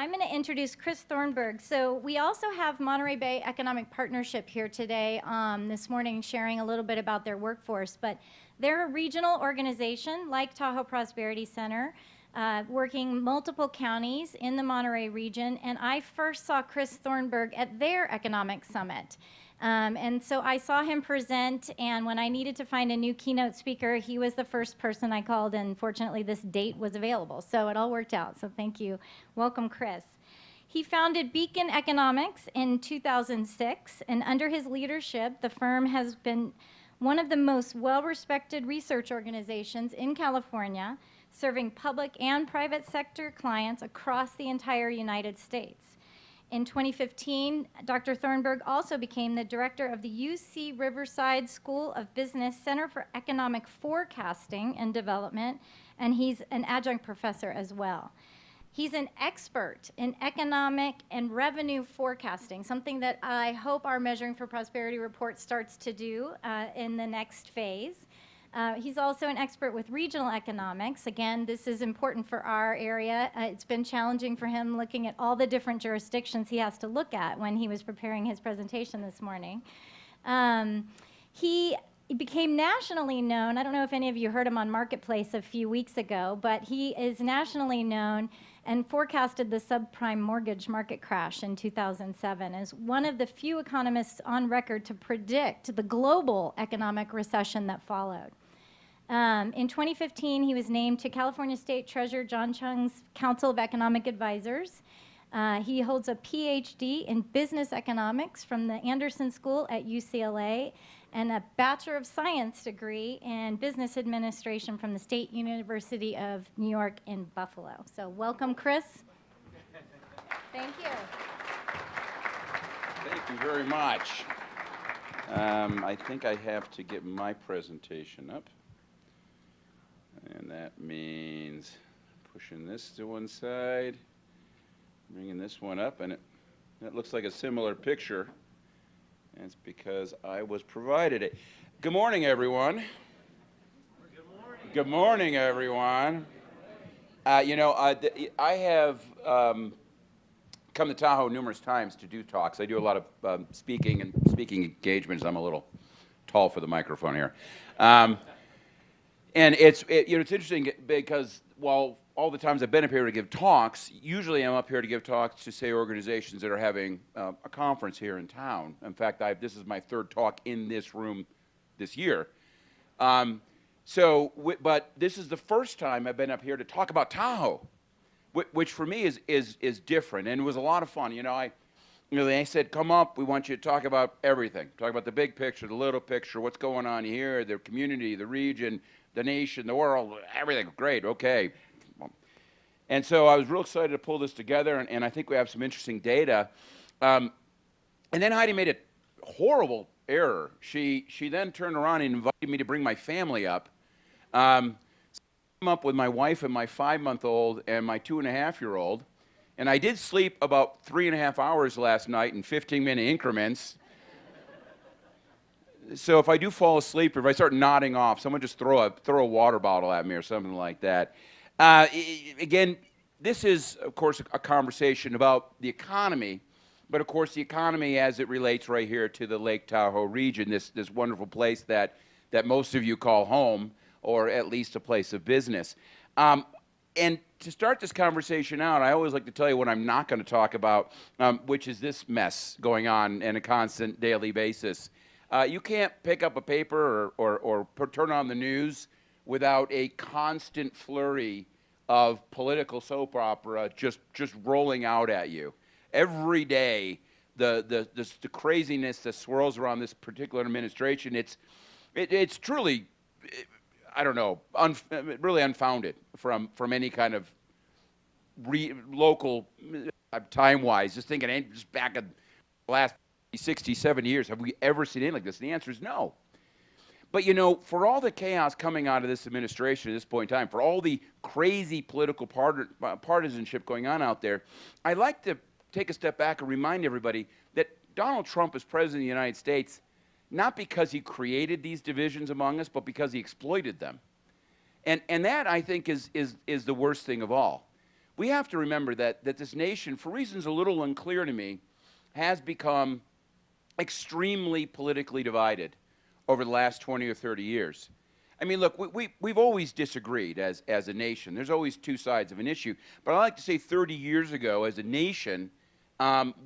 I'm going to introduce Chris Thornburg. So we also have Monterey Bay Economic Partnership here today, this morning, sharing a little bit about their workforce. But they're a regional organization like Tahoe Prosperity Center, working multiple counties in the Monterey region. And I first saw Chris Thornburg at their economic summit. And so I saw him present, and when I needed to find a new keynote speaker, he was the first person I called, and fortunately this date was available. So it all worked out, so thank you. Welcome, Chris. He founded Beacon Economics in 2006, and under his leadership, the firm has been one of the most well-respected research organizations in California, serving public and private sector clients across the entire United States. In 2015, Dr. Thornburg also became the director of the UC Riverside School of Business Center for Economic Forecasting and Development, and he's an adjunct professor as well. He's an expert in economic and revenue forecasting, something that I hope our Measuring for Prosperity report starts to do in the next phase. He's also an expert with regional economics. Again, this is important for our area. It's been challenging for him looking at all the different jurisdictions he has to look at when he was preparing his presentation this morning. He became nationally known. I don't know if any of you heard him on Marketplace a few weeks ago, but he is nationally known and forecasted the subprime mortgage market crash in 2007 as one of the few economists on record to predict the global economic recession that followed. In 2015, he was named to California State Treasurer John Chung's Council of Economic Advisors. He holds a PhD in business economics from the Anderson School at UCLA and a Bachelor of Science degree in business administration from the State University of New York in Buffalo. So welcome, Chris. Thank you. Thank you very much. I think I have to get my presentation up. And that means pushing this to one side, bringing this one up, and it looks like a similar picture. And it's because I was provided it. Good morning, everyone. Good morning. Good morning, everyone. I have come to Tahoe numerous times to do talks. I do a lot of speaking engagements. I'm a little tall for the microphone here. And it's interesting because while all the times I've been up here to give talks, usually I'm up here to give talks to, say, organizations that are having a conference here in town. In fact, this is my third talk in this room this year. But this is the first time I've been up here to talk about Tahoe, which for me is different, and it was a lot of fun. They said, come up, we want you to talk about everything. Talk about the big picture, the little picture, what's going on here, the community, the region, the nation, the world, everything. Great, okay. And so I was real excited to pull this together, and I think we have some interesting data. And then Heidi made a horrible error. She then turned around and invited me to bring my family up. So I came up with my wife and my 5-month-old and my 2.5-year-old. And I did sleep about 3.5 hours last night in 15-minute increments. So if I do fall asleep, if I start nodding off, someone just throw a water bottle at me or something like that. Again, this is, of course, a conversation about the economy, but of course the economy as it relates right here to the Lake Tahoe region, this wonderful place that most of you call home, or at least a place of business. And to start this conversation out, I always like to tell you what I'm not going to talk about, which is this mess going on a constant daily basis. You can't pick up a paper or turn on the news without a constant flurry of political soap opera just rolling out at you. Every day, the craziness that swirls around this particular administration, it's truly, I don't know, really unfounded from any kind of local time-wise. Just thinking, just back in the last 60, 70 years, have we ever seen anything like this? And the answer is no. But for all the chaos coming out of this administration at this point in time, for all the crazy political partisanship going on out there, I'd like to take a step back and remind everybody that Donald Trump is president of the United States not because he created these divisions among us, but because he exploited them. And that, I think, is the worst thing of all. we have to remember that this nation, for reasons a little unclear to me, has become extremely politically divided over the last 20 or 30 years. I mean, look, we've always disagreed as a nation. There's always two sides of an issue. But I like to say 30 years ago, as a nation,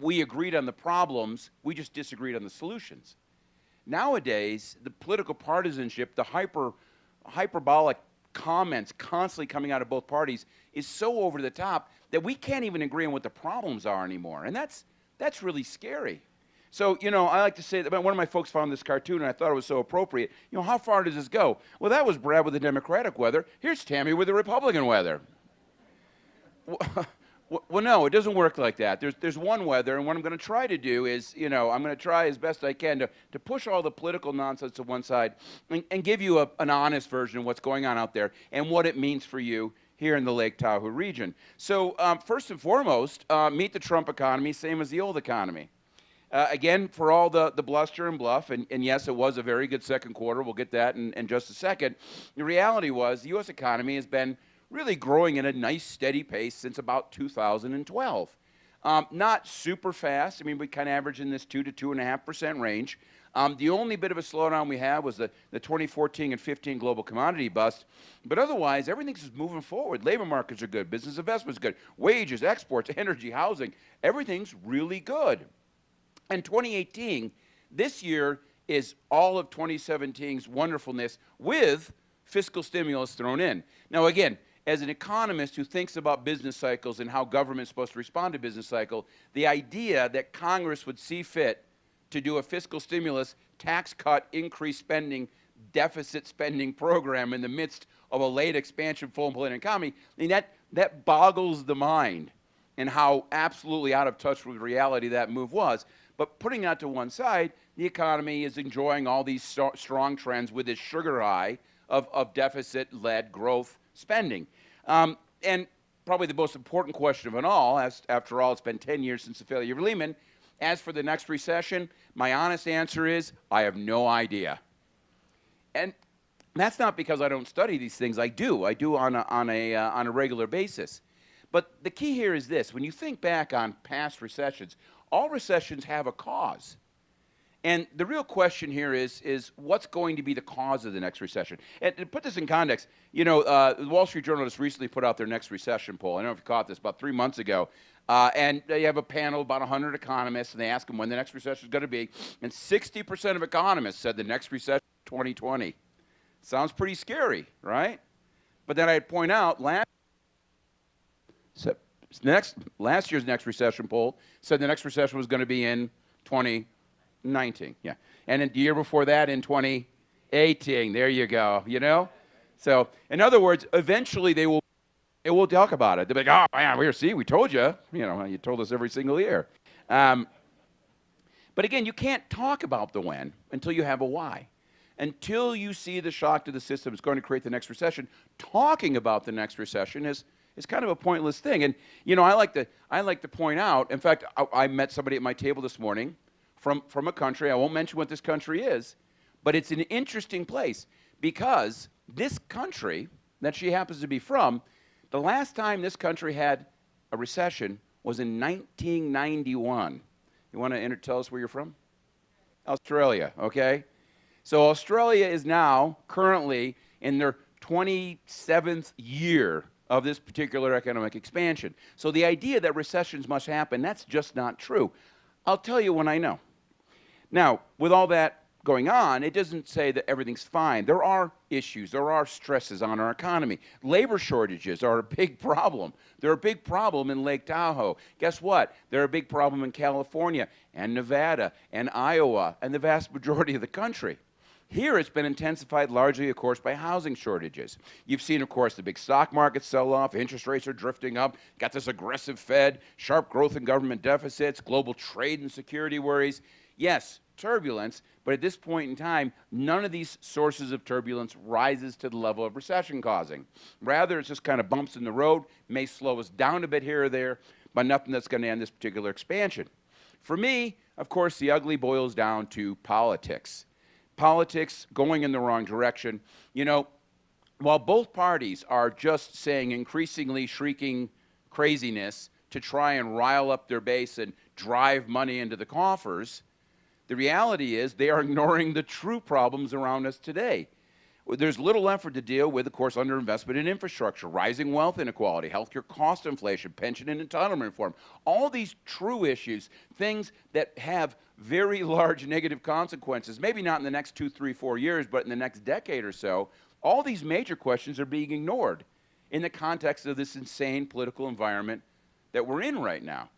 we agreed on the problems, we just disagreed on the solutions. Nowadays, the political partisanship, the hyperbolic comments constantly coming out of both parties is so over the top that we can't even agree on what the problems are anymore. And that's really scary. So, you know, I like to say that one of my folks found this cartoon, and I thought it was so appropriate. You know, how far does this go? Well, that was Brad with the Democratic weather. Here's Tammy with the Republican weather. Well, no, it doesn't work like that. There's one weather, and what I'm going to try to do is, you know, I'm going to try as best I can to push all the political nonsense to one side and give you an honest version of what's going on out there and what it means for you here in the Lake Tahoe region. So, first and foremost, meet the Trump economy, same as the old economy. Again, for all the bluster and bluff, and yes, it was a very good second quarter. We'll get that in just a second. The reality was the U.S. economy has been really growing at a nice, steady pace since about 2012. Not super fast. I mean, we kind of average in this 2 to 2.5% range. The only bit of a slowdown we had was the 2014 and 15 global commodity bust. But otherwise, everything's just moving forward. Labor markets are good. Business investment's good. Wages, exports, energy, housing, everything's really good. And 2018, this year, is all of 2017's wonderfulness with fiscal stimulus thrown in. Now, again, as an economist who thinks about business cycles and how government's supposed to respond to business cycle, the idea that Congress would see fit to do a fiscal stimulus, tax cut, increased spending, deficit spending program in the midst of a late expansion, full employment economy, I mean, that boggles the mind and how absolutely out of touch with reality that move was. But putting that to one side, the economy is enjoying all these strong trends with this sugar high of deficit-led growth spending. And probably the most important question of it all, after all, it's been 10 years since the failure of Lehman. As for the next recession, my honest answer is I have no idea. And that's not because I don't study these things. I do on a regular basis. But the key here is this. When you think back on past recessions, all recessions have a cause. And the real question here is what's going to be the cause of the next recession? And to put this in context, you know, the Wall Street Journal just recently put out their next recession poll. I don't know if you caught this, about 3 months ago. And they have a panel of about 100 economists, and they ask them when the next recession is going to be. And 60% of economists said the next recession is 2020. Sounds pretty scary, right? But then I'd point out last year's next recession poll said the next recession was going to be in 2019, yeah. And the year before that in 2018, there you go, you know? So, in other words, eventually they will talk about it. They'll be like, oh, man, we told you. You know, you told us every single year. But again, you can't talk about the when until you have a why. Until you see the shock to the system is going to create the next recession, talking about the next recession is kind of a pointless thing. And, you know, I like to point out, in fact, I met somebody at my table this morning from a country, I won't mention what this country is, but it's an interesting place because this country that she happens to be from, the last time this country had a recession was in 1991. You want to tell us where you're from? Australia, okay? So Australia is now currently in their 27th year of this particular economic expansion. So the idea that recessions must happen, that's just not true. I'll tell you when I know. Now, with all that going on, it doesn't say that everything's fine. There are issues. There are stresses on our economy. Labor shortages are a big problem. They're a big problem in Lake Tahoe. Guess what? They're a big problem in California and Nevada and Iowa and the vast majority of the country. Here it's been intensified largely, of course, by housing shortages. You've seen, of course, the big stock market sell off, interest rates are drifting up, got this aggressive Fed, sharp growth in government deficits, global trade and security worries. Yes, turbulence, but at this point in time, none of these sources of turbulence rises to the level of recession causing. Rather, it's just kind of bumps in the road, may slow us down a bit here or there, but nothing that's going to end this particular expansion. For me, of course, the ugly boils down to politics. Politics going in the wrong direction. You know, while both parties are just saying increasingly shrieking craziness to try and rile up their base and drive money into the coffers. The reality is they are ignoring the true problems around us today. There's little effort to deal with, of course, underinvestment in infrastructure, rising wealth inequality, healthcare cost inflation, pension and entitlement reform. All these true issues, things that have very large negative consequences, maybe not in the next 2, 3, 4 years, but in the next decade or so, all these major questions are being ignored in the context of this insane political environment that we're in right now.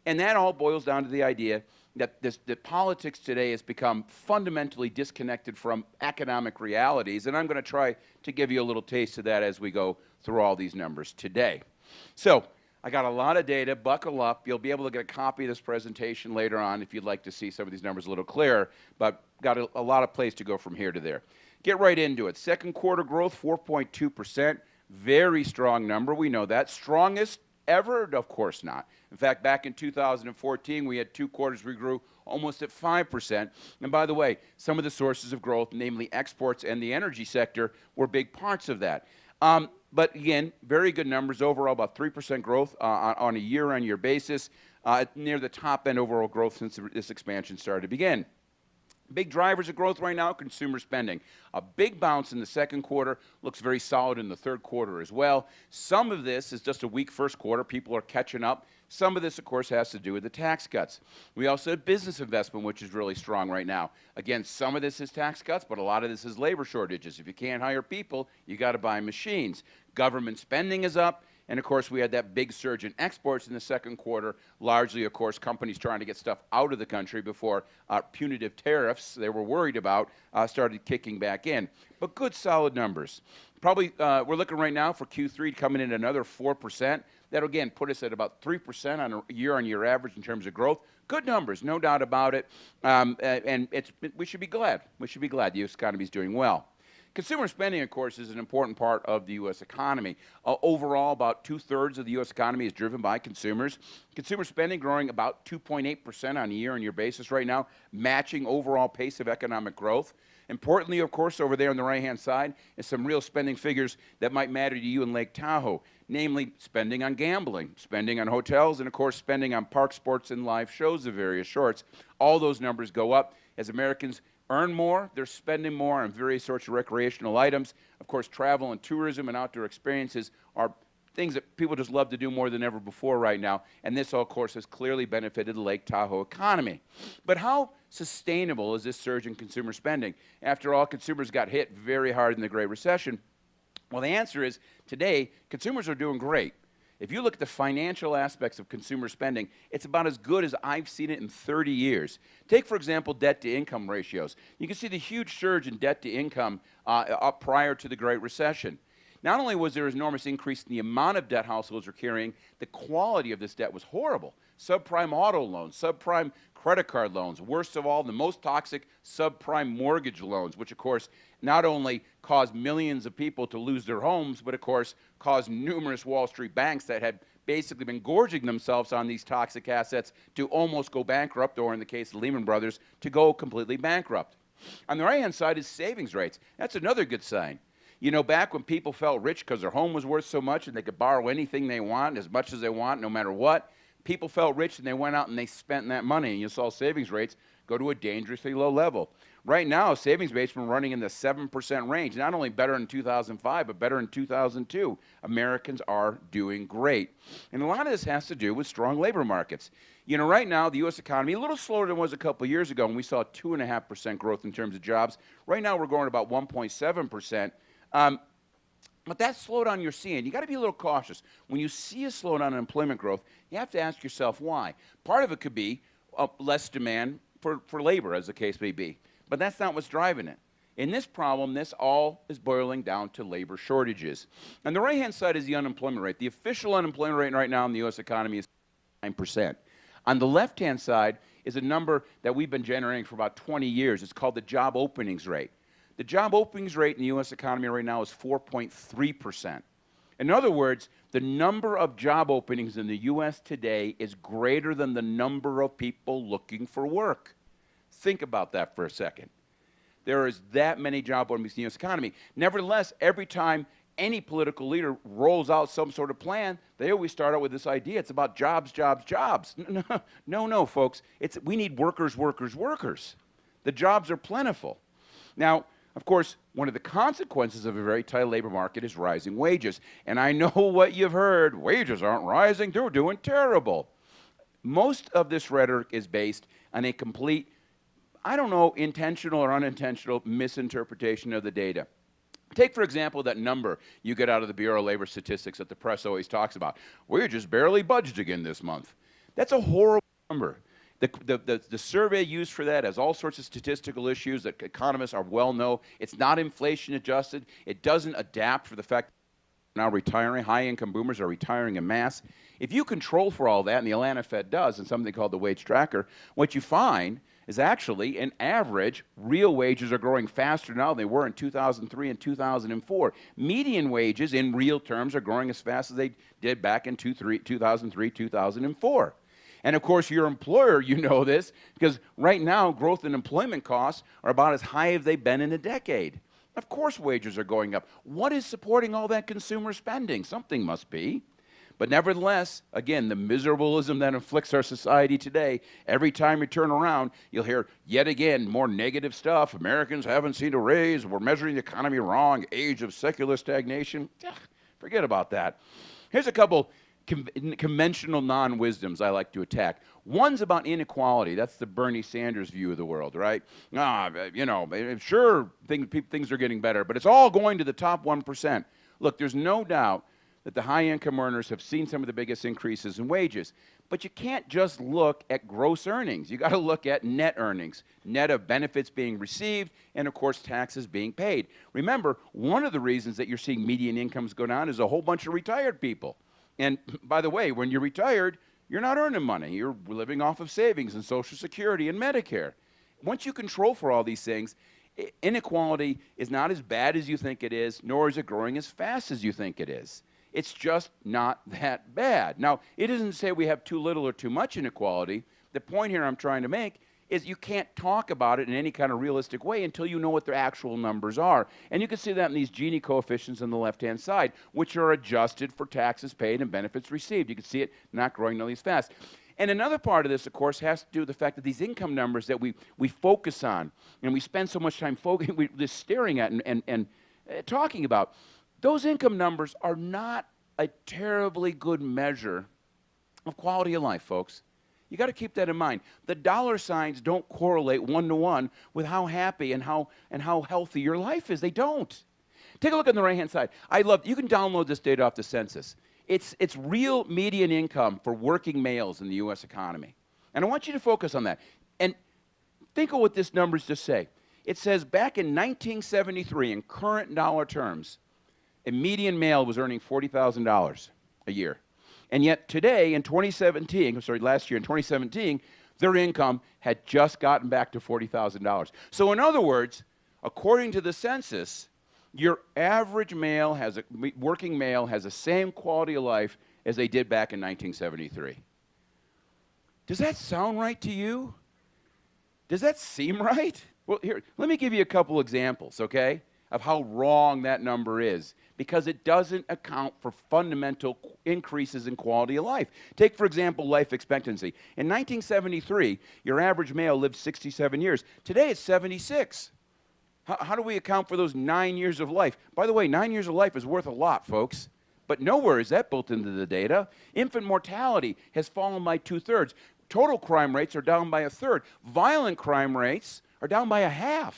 And that all boils down to the idea that politics today has become fundamentally disconnected from economic realities, and I'm going to try to give you a little taste of that as we go through all these numbers today. So I got a lot of data. Buckle up. You'll be able to get a copy of this presentation later on if you'd like to see some of these numbers a little clearer, but got a lot of place to go from here to there. Get right into it. Second quarter growth, 4.2%. Very strong number. We know that. Strongest ever? Of course not. In fact, back in 2014, we had 2 quarters we grew almost at 5%. And by the way, some of the sources of growth, namely exports and the energy sector, were big parts of that. But again, very good numbers overall, about 3% growth on a year-on-year basis, near the top end overall growth since this expansion started to begin. Big drivers of growth right now, consumer spending. A big bounce in the second quarter, looks very solid in the third quarter as well. Some of this is just a weak first quarter. People are catching up. Some of this, of course, has to do with the tax cuts. We also have business investment, which is really strong right now. Again, some of this is tax cuts, but a lot of this is labor shortages. If you can't hire people, you got to buy machines. Government spending is up. And, of course, we had that big surge in exports in the second quarter, largely, of course, companies trying to get stuff out of the country before punitive tariffs they were worried about started kicking back in. But good, solid numbers. Probably we're looking right now for Q3 coming in another 4%. That'll, again, put us at about 3% on a year-on-year average in terms of growth. Good numbers, no doubt about it. And we should be glad. We should be glad the U.S. economy is doing well. Consumer spending, of course, is an important part of the U.S. economy. Overall, about 2/3 of the U.S. economy is driven by consumers. Consumer spending growing about 2.8% on a year-on-year basis right now, matching overall pace of economic growth. Importantly, of course, over there on the right-hand side is some real spending figures that might matter to you in Lake Tahoe, namely spending on gambling, spending on hotels, and, of course, spending on park sports and live shows of various sorts. All those numbers go up as Americans earn more, they're spending more on various sorts of recreational items. Of course, travel and tourism and outdoor experiences are things that people just love to do more than ever before right now. And this, of course, has clearly benefited the Lake Tahoe economy. But how sustainable is this surge in consumer spending? After all, consumers got hit very hard in the Great Recession. Well, the answer is today, consumers are doing great. If you look at the financial aspects of consumer spending, it's about as good as I've seen it in 30 years. Take, for example, debt-to-income ratios. You can see the huge surge in debt-to-income up prior to the Great Recession. Not only was there an enormous increase in the amount of debt households were carrying, the quality of this debt was horrible. Subprime auto loans, subprime credit card loans, worst of all, the most toxic subprime mortgage loans, which, of course, not only caused millions of people to lose their homes, but, of course, caused numerous Wall Street banks that had basically been gorging themselves on these toxic assets to almost go bankrupt, or in the case of Lehman Brothers, to go completely bankrupt. On the right-hand side is savings rates. That's another good sign. You know, back when people felt rich because their home was worth so much and they could borrow anything they want, as much as they want, no matter what, people felt rich and they went out and they spent that money, and you saw savings rates go to a dangerously low level. Right now, savings rates have been running in the 7% range, not only better in 2005, but better in 2002. Americans are doing great. And a lot of this has to do with strong labor markets. You know, right now, the U.S. economy, a little slower than it was a couple of years ago, when we saw 2.5% growth in terms of jobs. Right now, we're growing about 1.7%. But that slowdown you're seeing, you got to be a little cautious. When you see a slowdown in employment growth, you have to ask yourself why. Part of it could be less demand for labor, as the case may be. But that's not what's driving it. In this problem, this all is boiling down to labor shortages. On the right-hand side is the unemployment rate. The official unemployment rate right now in the U.S. economy is 9%. On the left-hand side is a number that we've been generating for about 20 years. It's called the job openings rate. The job openings rate in the U.S. economy right now is 4.3%. In other words, the number of job openings in the U.S. today is greater than the number of people looking for work. Think about that for a second. There is that many job openings in the U.S. economy. Nevertheless, every time any political leader rolls out some sort of plan, they always start out with this idea. It's about jobs, jobs, jobs. No, folks. We need workers, workers, workers. The jobs are plentiful. Now, of course, one of the consequences of a very tight labor market is rising wages. And I know what you've heard. Wages aren't rising. They're doing terrible. Most of this rhetoric is based on a complete, I don't know, intentional or unintentional misinterpretation of the data. Take, for example, that number you get out of the Bureau of Labor Statistics that the press always talks about. We're just barely budged again this month. That's a horrible number. The survey used for that has all sorts of statistical issues that economists are well know. It's not inflation adjusted. It doesn't adapt for the fact that now retiring, high-income boomers are retiring en masse. If you control for all that, and the Atlanta Fed does, and something called the wage tracker, what you find is actually, in average, real wages are growing faster now than they were in 2003 and 2004. Median wages in real terms are growing as fast as they did back in 2003, 2004. And of course, your employer, you know this, because right now, growth in employment costs are about as high as they've been in a decade. Of course, wages are going up. What is supporting all that consumer spending? Something must be. But nevertheless, again, the miserableism that afflicts our society today, every time you turn around, you'll hear yet again more negative stuff. Americans haven't seen a raise. We're measuring the economy wrong. Age of secular stagnation. Forget about that. Here's a couple conventional non-wisdoms I like to attack. One's about inequality. That's the Bernie Sanders view of the world, right? Sure, things are getting better, but it's all going to the top 1%. Look, there's no doubt that the high-income earners have seen some of the biggest increases in wages. But you can't just look at gross earnings. You got to look at net earnings, net of benefits being received, and of course taxes being paid. Remember, one of the reasons that you're seeing median incomes go down is a whole bunch of retired people. And by the way, when you're retired, you're not earning money. You're living off of savings and Social Security and Medicare. Once you control for all these things, inequality is not as bad as you think it is, nor is it growing as fast as you think it is. It's just not that bad. Now, it doesn't say we have too little or too much inequality. The point here I'm trying to make is you can't talk about it in any kind of realistic way until you know what their actual numbers are. And you can see that in these Gini coefficients on the left-hand side, which are adjusted for taxes paid and benefits received. You can see it not growing nearly as fast. And another part of this, of course, has to do with the fact that these income numbers that we focus on and we spend so much time just staring at and talking about, those income numbers are not a terribly good measure of quality of life, folks. You got to keep that in mind. The dollar signs don't correlate one-to-one with how happy and how healthy your life is. They don't. Take a look on the right-hand side. You can download this data off the census. It's real median income for working males in the U.S. economy. And I want you to focus on that. And think of what this numbers just say. It says back in 1973, in current dollar terms, a median male was earning $40,000 a year. And yet today, in 2017, last year in 2017, their income had just gotten back to $40,000. So in other words, according to the census, your average male working male has the same quality of life as they did back in 1973. Does that sound right to you? Does that seem right? Well, here, let me give you a couple examples, okay, of how wrong that number is, because it doesn't account for fundamental increases in quality of life. Take, for example, life expectancy. In 1973, your average male lived 67 years. Today, it's 76. How do we account for those 9 years of life? By the way, 9 years of life is worth a lot, folks. But nowhere is that built into the data. Infant mortality has fallen by 2/3. Total crime rates are down by 1/3. Violent crime rates are down by 1/2.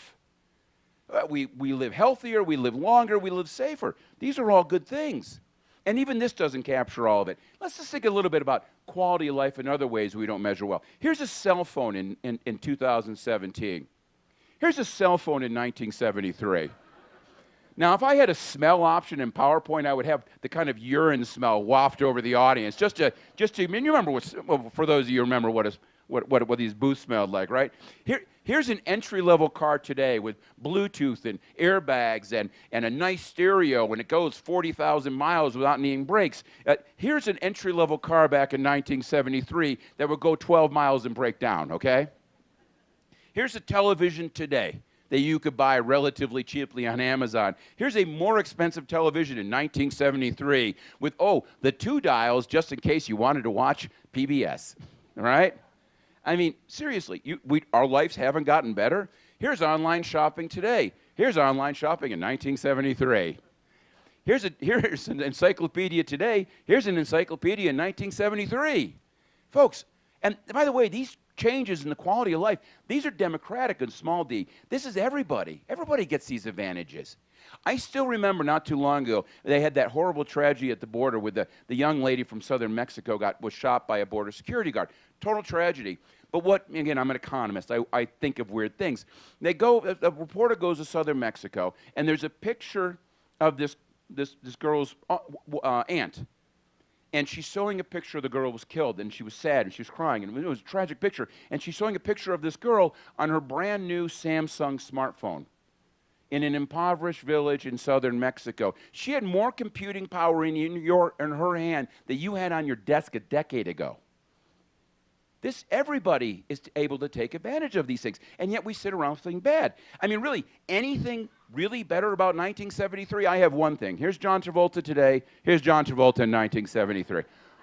We live healthier, we live longer, we live safer. These are all good things. And even this doesn't capture all of it. Let's just think a little bit about quality of life in other ways we don't measure well. Here's a cell phone in 2017. Here's a cell phone in 1973. Now, if I had a smell option in PowerPoint, I would have the kind of urine smell waft over the audience. Just to I mean, you remember for those of you who remember what these booths smelled like, right? Here's an entry-level car today with Bluetooth and airbags and a nice stereo, and it goes 40,000 miles without needing brakes. Here's an entry-level car back in 1973 that would go 12 miles and break down, okay? Here's a television today. that you could buy relatively cheaply on Amazon. Here's a more expensive television in 1973 with, the 2 dials just in case you wanted to watch PBS, all right? I mean, seriously, our lives haven't gotten better. Here's online shopping today. Here's online shopping in 1973. Here's an encyclopedia today. Here's an encyclopedia in 1973. Folks, and by the way, these changes in the quality of life, these are democratic and small d. This is everybody. Everybody gets these advantages. I still remember not too long ago, they had that horrible tragedy at the border with the young lady from southern Mexico was shot by a border security guard. Total tragedy. But again, I'm an economist. I think of weird things. A reporter goes to southern Mexico, and there's a picture of this girl's aunt. And she's showing a picture of the girl who was killed, and she was sad, and she was crying, and it was a tragic picture. And she's showing a picture of this girl on her brand new Samsung smartphone in an impoverished village in southern Mexico. She had more computing power in her hand than you had on your desk a decade ago. Everybody is able to take advantage of these things, and yet we sit around feeling bad. I mean, really, anything really better about 1973? I have one thing. Here's John Travolta today. Here's John Travolta in 1973.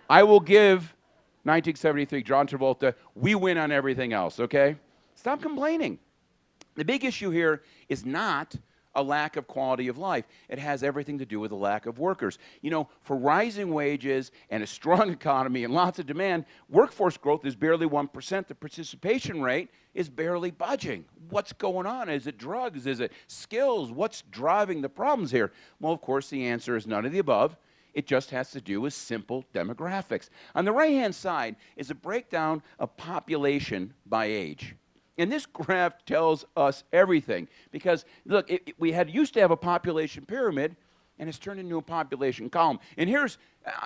I will give 1973 John Travolta, we win on everything else, okay? Stop complaining. The big issue here is not a lack of quality of life. It has everything to do with a lack of workers. You know, for rising wages and a strong economy and lots of demand, workforce growth is barely 1%. The participation rate is barely budging. What's going on? Is it drugs? Is it skills? What's driving the problems here? Well, of course, the answer is none of the above. It just has to do with simple demographics. On the right-hand side is a breakdown of population by age. And this graph tells us everything because, look, we used to have a population pyramid, and it's turned into a population column. And here's,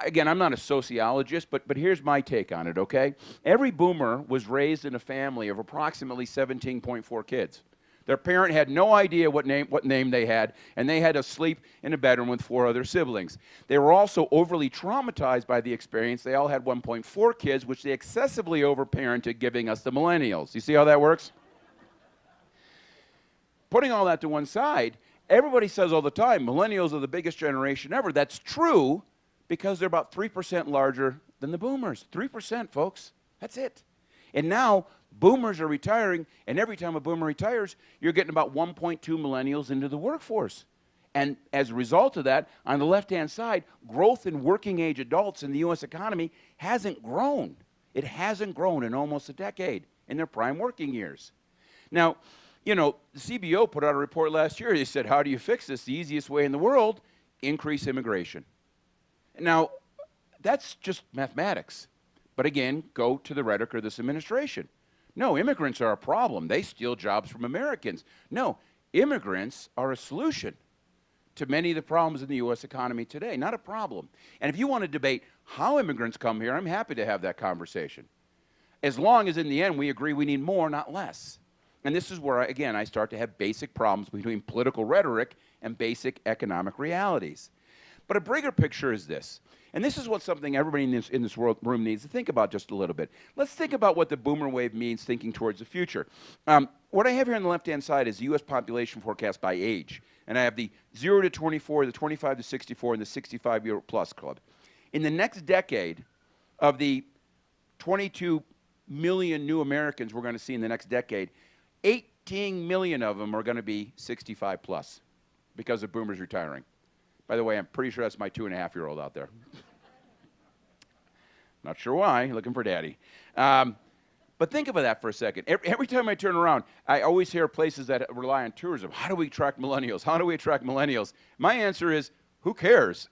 again, I'm not a sociologist, but here's my take on it, okay? Every boomer was raised in a family of approximately 17.4 kids. Their parent had no idea what name they had, and they had to sleep in a bedroom with 4 other siblings. They were also overly traumatized by the experience. They all had 1.4 kids, which they excessively overparented, giving us the millennials. You see how that works? Putting all that to one side, everybody says all the time, millennials are the biggest generation ever. That's true because they're about 3% larger than the boomers. 3%, folks. That's it. And now, boomers are retiring, and every time a boomer retires, you're getting about 1.2 millennials into the workforce. And as a result of that, on the left-hand side, growth in working-age adults in the U.S. economy hasn't grown. It hasn't grown in almost a decade in their prime working years. Now, you know, the CBO put out a report last year. They said, how do you fix this? The easiest way in the world, increase immigration. Now, that's just mathematics. But again, go to the rhetoric of this administration. No, immigrants are a problem. They steal jobs from Americans. No, immigrants are a solution to many of the problems in the U.S. economy today, not a problem. And if you want to debate how immigrants come here, I'm happy to have that conversation. As long as in the end we agree we need more, not less. And this is where, again, I start to have basic problems between political rhetoric and basic economic realities. But a bigger picture is this. And this is what something everybody in this room needs to think about just a little bit. Let's think about what the boomer wave means thinking towards the future. What I have here on the left-hand side is the U.S. population forecast by age. And I have the 0 to 24, the 25 to 64, and the 65-year-plus club. In the next decade, of the 22 million new Americans we're going to see in the next decade, 18 million of them are going to be 65-plus because of boomers retiring. By the way, I'm pretty sure that's my 2.5-year-old out there. Not sure why, looking for daddy. But think about that for a second. Every time I turn around, I always hear places that rely on tourism. How do we attract millennials? How do we attract millennials? My answer is, who cares?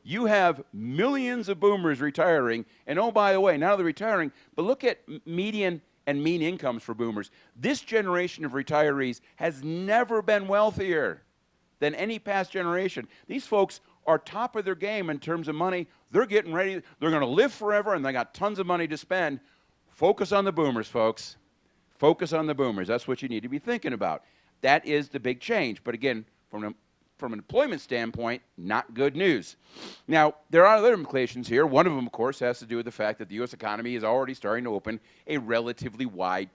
You have millions of boomers retiring, and oh, by the way, now they're retiring, but look at median and mean incomes for boomers. This generation of retirees has never been wealthier than any past generation. These folks are top of their game in terms of money. They're getting ready. They're going to live forever, and they got tons of money to spend. Focus on the boomers, folks. Focus on the boomers. That's what you need to be thinking about. That is the big change. But again, from an employment standpoint, not good news. Now, there are other implications here. One of them, of course, has to do with the fact that the U.S. economy is already starting to open a relatively wide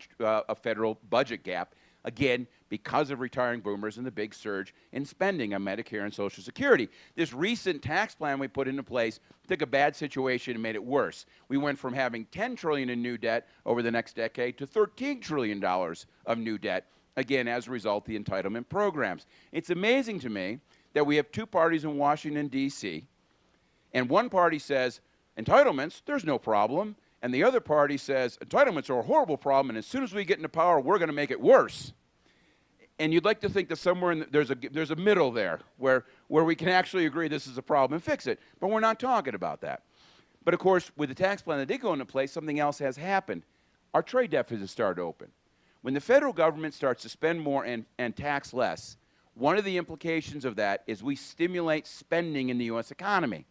federal budget gap again, because of retiring boomers and the big surge in spending on Medicare and Social Security. This recent tax plan we put into place took a bad situation and made it worse. We went from having $10 trillion in new debt over the next decade to $13 trillion of new debt, again, as a result of the entitlement programs. It's amazing to me that we have two parties in Washington, D.C., and one party says, entitlements, there's no problem, and the other party says, entitlements are a horrible problem, and as soon as we get into power, we're going to make it worse. And you'd like to think that somewhere there's a middle there where we can actually agree this is a problem and fix it, but we're not talking about that. But of course, with the tax plan that did go into place, something else has happened. Our trade deficit started to open. When the federal government starts to spend more and tax less, one of the implications of that is we stimulate spending in the U.S. economy.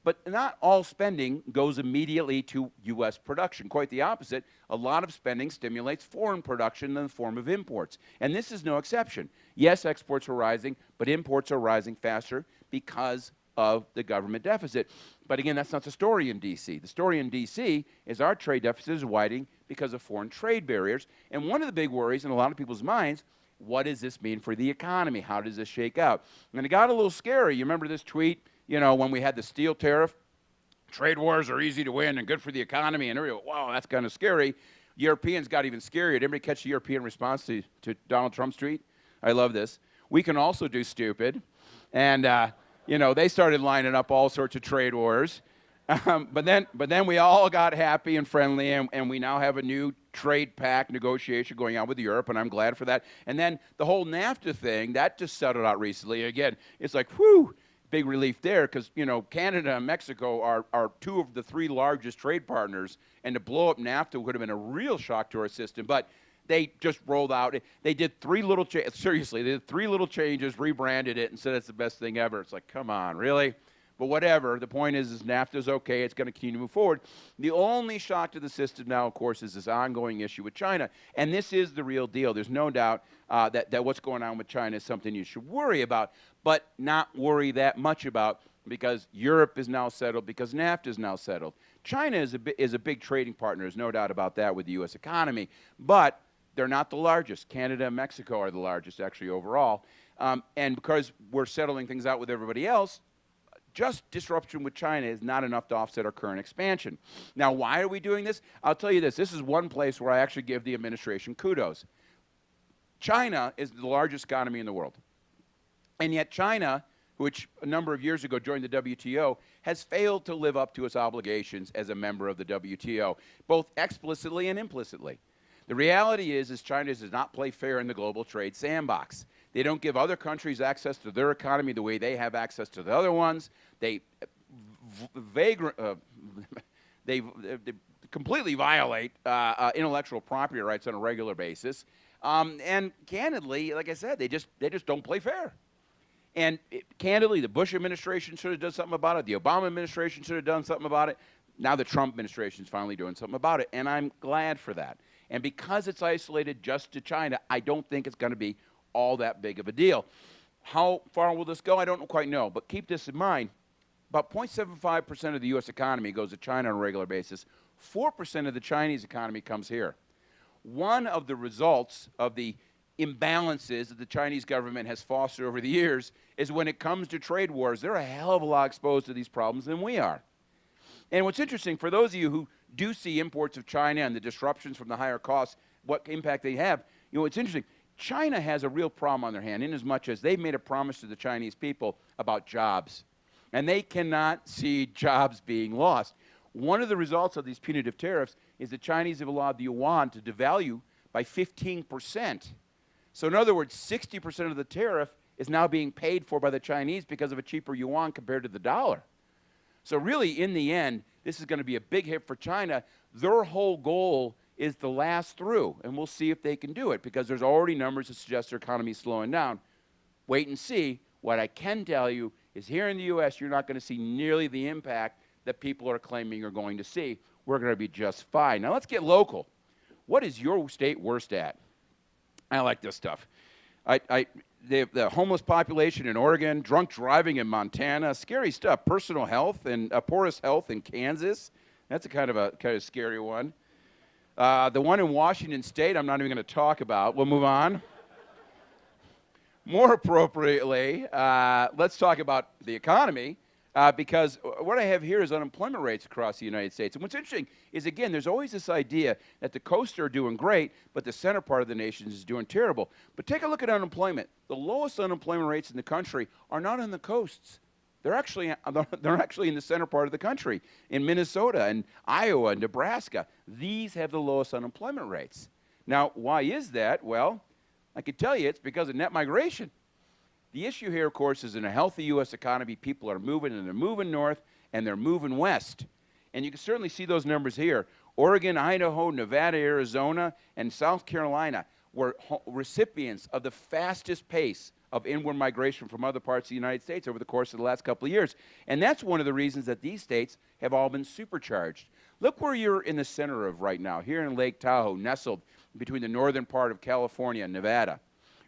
But not all spending goes immediately to U.S. production. Quite the opposite. A lot of spending stimulates foreign production in the form of imports. And this is no exception. Yes, exports are rising, but imports are rising faster because of the government deficit. But again, that's not the story in D.C. The story in D.C. is our trade deficit is widening because of foreign trade barriers. And one of the big worries in a lot of people's minds, what does this mean for the economy? How does this shake out? And it got a little scary. You remember this tweet? You know, when we had the steel tariff, trade wars are easy to win and good for the economy, and everybody, wow, that's kind of scary. Europeans got even scarier. Did everybody catch the European response to Donald Trump's tweet? I love this. We can also do stupid. And, you know, they started lining up all sorts of trade wars. But then we all got happy and friendly, and we now have a new trade pact negotiation going on with Europe, and I'm glad for that. And then the whole NAFTA thing, that just settled out recently. Again, it's like, whew, big relief there, because, you know, Canada and Mexico are two of the three largest trade partners, and to blow up NAFTA would have been a real shock to our system. But they just rolled out. They did three little changes. Seriously, they did three little changes, rebranded it, and said it's the best thing ever. It's like, come on, really? But whatever. The point is NAFTA's okay. It's going to continue to move forward. The only shock to the system now, of course, is this ongoing issue with China. And this is the real deal. There's no doubt that what's going on with China is something you should worry about, but not worry that much about, because Europe is now settled, because NAFTA is now settled. China is a big trading partner. There's no doubt about that with the U.S. economy. But they're not the largest. Canada and Mexico are the largest, actually, overall. And because we're settling things out with everybody else, just disruption with China is not enough to offset our current expansion. Now, why are we doing this? I'll tell you this. This is one place where I actually give the administration kudos. China is the largest economy in the world. And yet China, which a number of years ago joined the WTO, has failed to live up to its obligations as a member of the WTO, both explicitly and implicitly. The reality is China does not play fair in the global trade sandbox. They don't give other countries access to their economy the way they have access to the other ones. They completely violate intellectual property rights on a regular basis. And candidly, like I said, they just don't play fair. And candidly, the Bush administration should have done something about it. The Obama administration should have done something about it. Now the Trump administration is finally doing something about it, and I'm glad for that. And because it's isolated just to China, I don't think it's going to be all that big of a deal. How far will this go? I don't quite know, but keep this in mind. About 0.75% of the U.S. economy goes to China on a regular basis. 4% of the Chinese economy comes here. One of the results of the imbalances that the Chinese government has fostered over the years is when it comes to trade wars, they're a hell of a lot exposed to these problems than we are. And what's interesting, for those of you who do see imports of China and the disruptions from the higher costs, what impact they have, you know, it's interesting. China has a real problem on their hand, in as much as they've made a promise to the Chinese people about jobs. And they cannot see jobs being lost. One of the results of these punitive tariffs is the Chinese have allowed the yuan to devalue by 15%. So in other words, 60% of the tariff is now being paid for by the Chinese because of a cheaper yuan compared to the dollar. So really, in the end, this is going to be a big hit for China. Their whole goal is to last through, and we'll see if they can do it, because there's already numbers that suggest their economy is slowing down. Wait and see. What I can tell you is here in the U.S., you're not going to see nearly the impact that people are claiming you're going to see. We're going to be just fine. Now let's get local. What is your state worst at? I like this stuff. The homeless population in Oregon, drunk driving in Montana, scary stuff. Personal health and porous health in Kansas. That's a kind of scary one. The one in Washington State, I'm not even going to talk about. We'll move on. More appropriately, let's talk about the economy, because what I have here is unemployment rates across the United States. And what's interesting is, again, there's always this idea that the coasts are doing great, but the center part of the nation is doing terrible. But take a look at unemployment. The lowest unemployment rates in the country are not on the coasts. They're actually in the center part of the country, in Minnesota and Iowa and Nebraska. These have the lowest unemployment rates. Now, why is that? Well, I can tell you it's because of net migration. The issue here, of course, is in a healthy U.S. economy, people are moving, and they're moving north, and they're moving west. And you can certainly see those numbers here. Oregon, Idaho, Nevada, Arizona, and South Carolina were recipients of the fastest pace of inward migration from other parts of the United States over the course of the last couple of years. And that's one of the reasons that these states have all been supercharged. Look where you're in the center of right now, here in Lake Tahoe, nestled between the northern part of California and Nevada.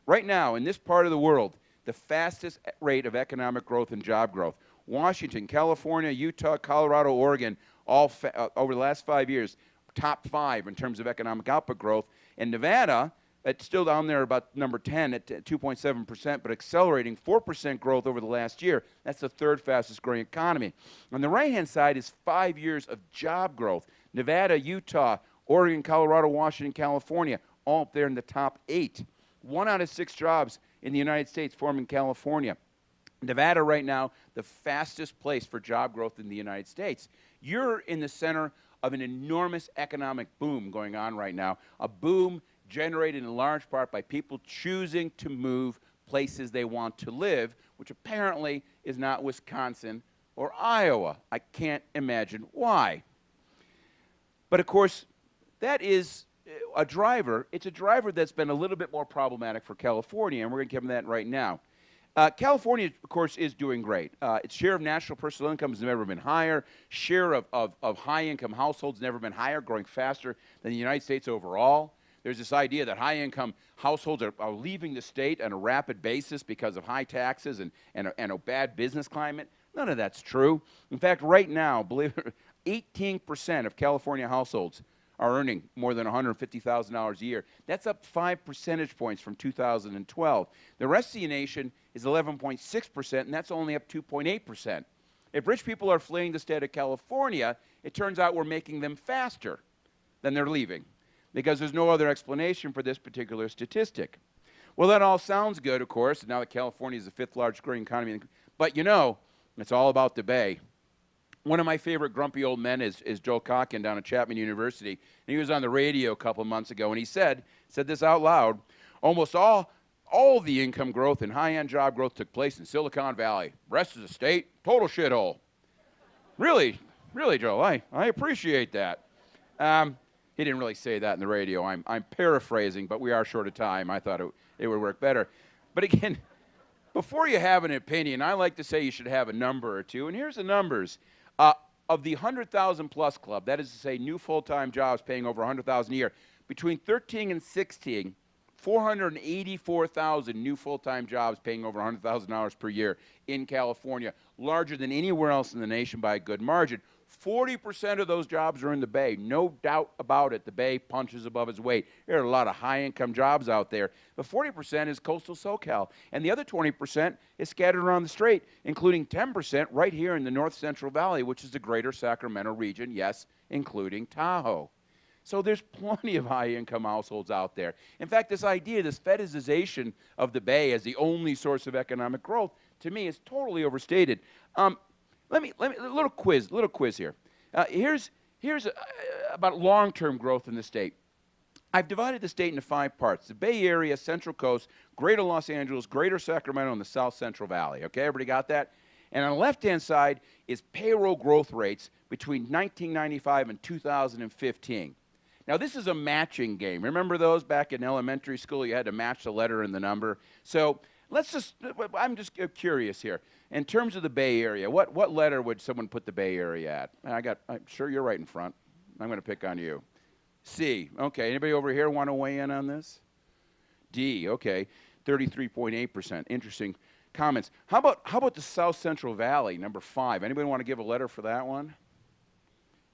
Right now, in this part of the world, the fastest rate of economic growth and job growth. Washington, California, Utah, Colorado, Oregon, all over the last 5 years, top 5 in terms of economic output growth. And Nevada, it's still down there about number 10 at 2.7%, but accelerating 4% growth over the last year. That's the third fastest growing economy. On the right-hand side is 5 years of job growth. Nevada, Utah, Oregon, Colorado, Washington, California, all up there in the top 8. 1 out of 6 jobs in the United States formed in California. Nevada right now, the fastest place for job growth in the United States. You're in the center of an enormous economic boom going on right now, a boom generated in large part by people choosing to move places they want to live, which apparently is not Wisconsin or Iowa. I can't imagine why. But of course, that is a driver. It's a driver that's been a little bit more problematic for California, and we're going to give them that right now. California, of course, is doing great. Its share of national personal income has never been higher. Share of high-income households never been higher, growing faster than the United States overall. There's this idea that high-income households are leaving the state on a rapid basis because of high taxes and a bad business climate. None of that's true. In fact, right now, believe it, 18% of California households are earning more than $150,000 a year. That's up 5 percentage points from 2012. The rest of the nation is 11.6%, and that's only up 2.8%. If rich people are fleeing the state of California, it turns out we're making them faster than they're leaving, because there's no other explanation for this particular statistic. Well, that all sounds good, of course, and now that California is the 5th largest growing economy. But you know, it's all about the Bay. One of my favorite grumpy old men is Joe Cocken down at Chapman University. And he was on the radio a couple of months ago, and he said this out loud: almost all the income growth and high-end job growth took place in Silicon Valley. Rest of the state, total shithole. Really, Joe, I appreciate that. He didn't really say that in the radio. I'm paraphrasing, but we are short of time. I thought it would work better. But again, before you have an opinion, I like to say you should have a number or two. And here's the numbers. Of the 100,000 plus club, that is to say new full-time jobs paying over 100,000 a year, between 13 and 16, 484,000 new full-time jobs paying over $100,000 per year in California, larger than anywhere else in the nation by a good margin. 40% of those jobs are in the Bay. No doubt about it. The Bay punches above its weight. There are a lot of high-income jobs out there. But 40% is coastal SoCal. And the other 20% is scattered around the strait, including 10% right here in the North Central Valley, which is the greater Sacramento region, yes, including Tahoe. So there's plenty of high-income households out there. In fact, this idea, this fetishization of the Bay as the only source of economic growth, to me, is totally overstated. Let me a little quiz here. Here's about long-term growth in the state. I've divided the state into 5 parts: the Bay Area, Central Coast, Greater Los Angeles, Greater Sacramento, and the South Central Valley. Okay, everybody got that? And on the left-hand side is payroll growth rates between 1995 and 2015. Now, this is a matching game. Remember those back in elementary school? You had to match the letter and the number. So I'm just curious here. In terms of the Bay Area, what letter would someone put the Bay Area at? I'm sure you're right in front. I'm going to pick on you. C. Okay. Anybody over here want to weigh in on this? D. Okay. 33.8%. Interesting comments. How about the South Central Valley, number 5? Anybody want to give a letter for that one?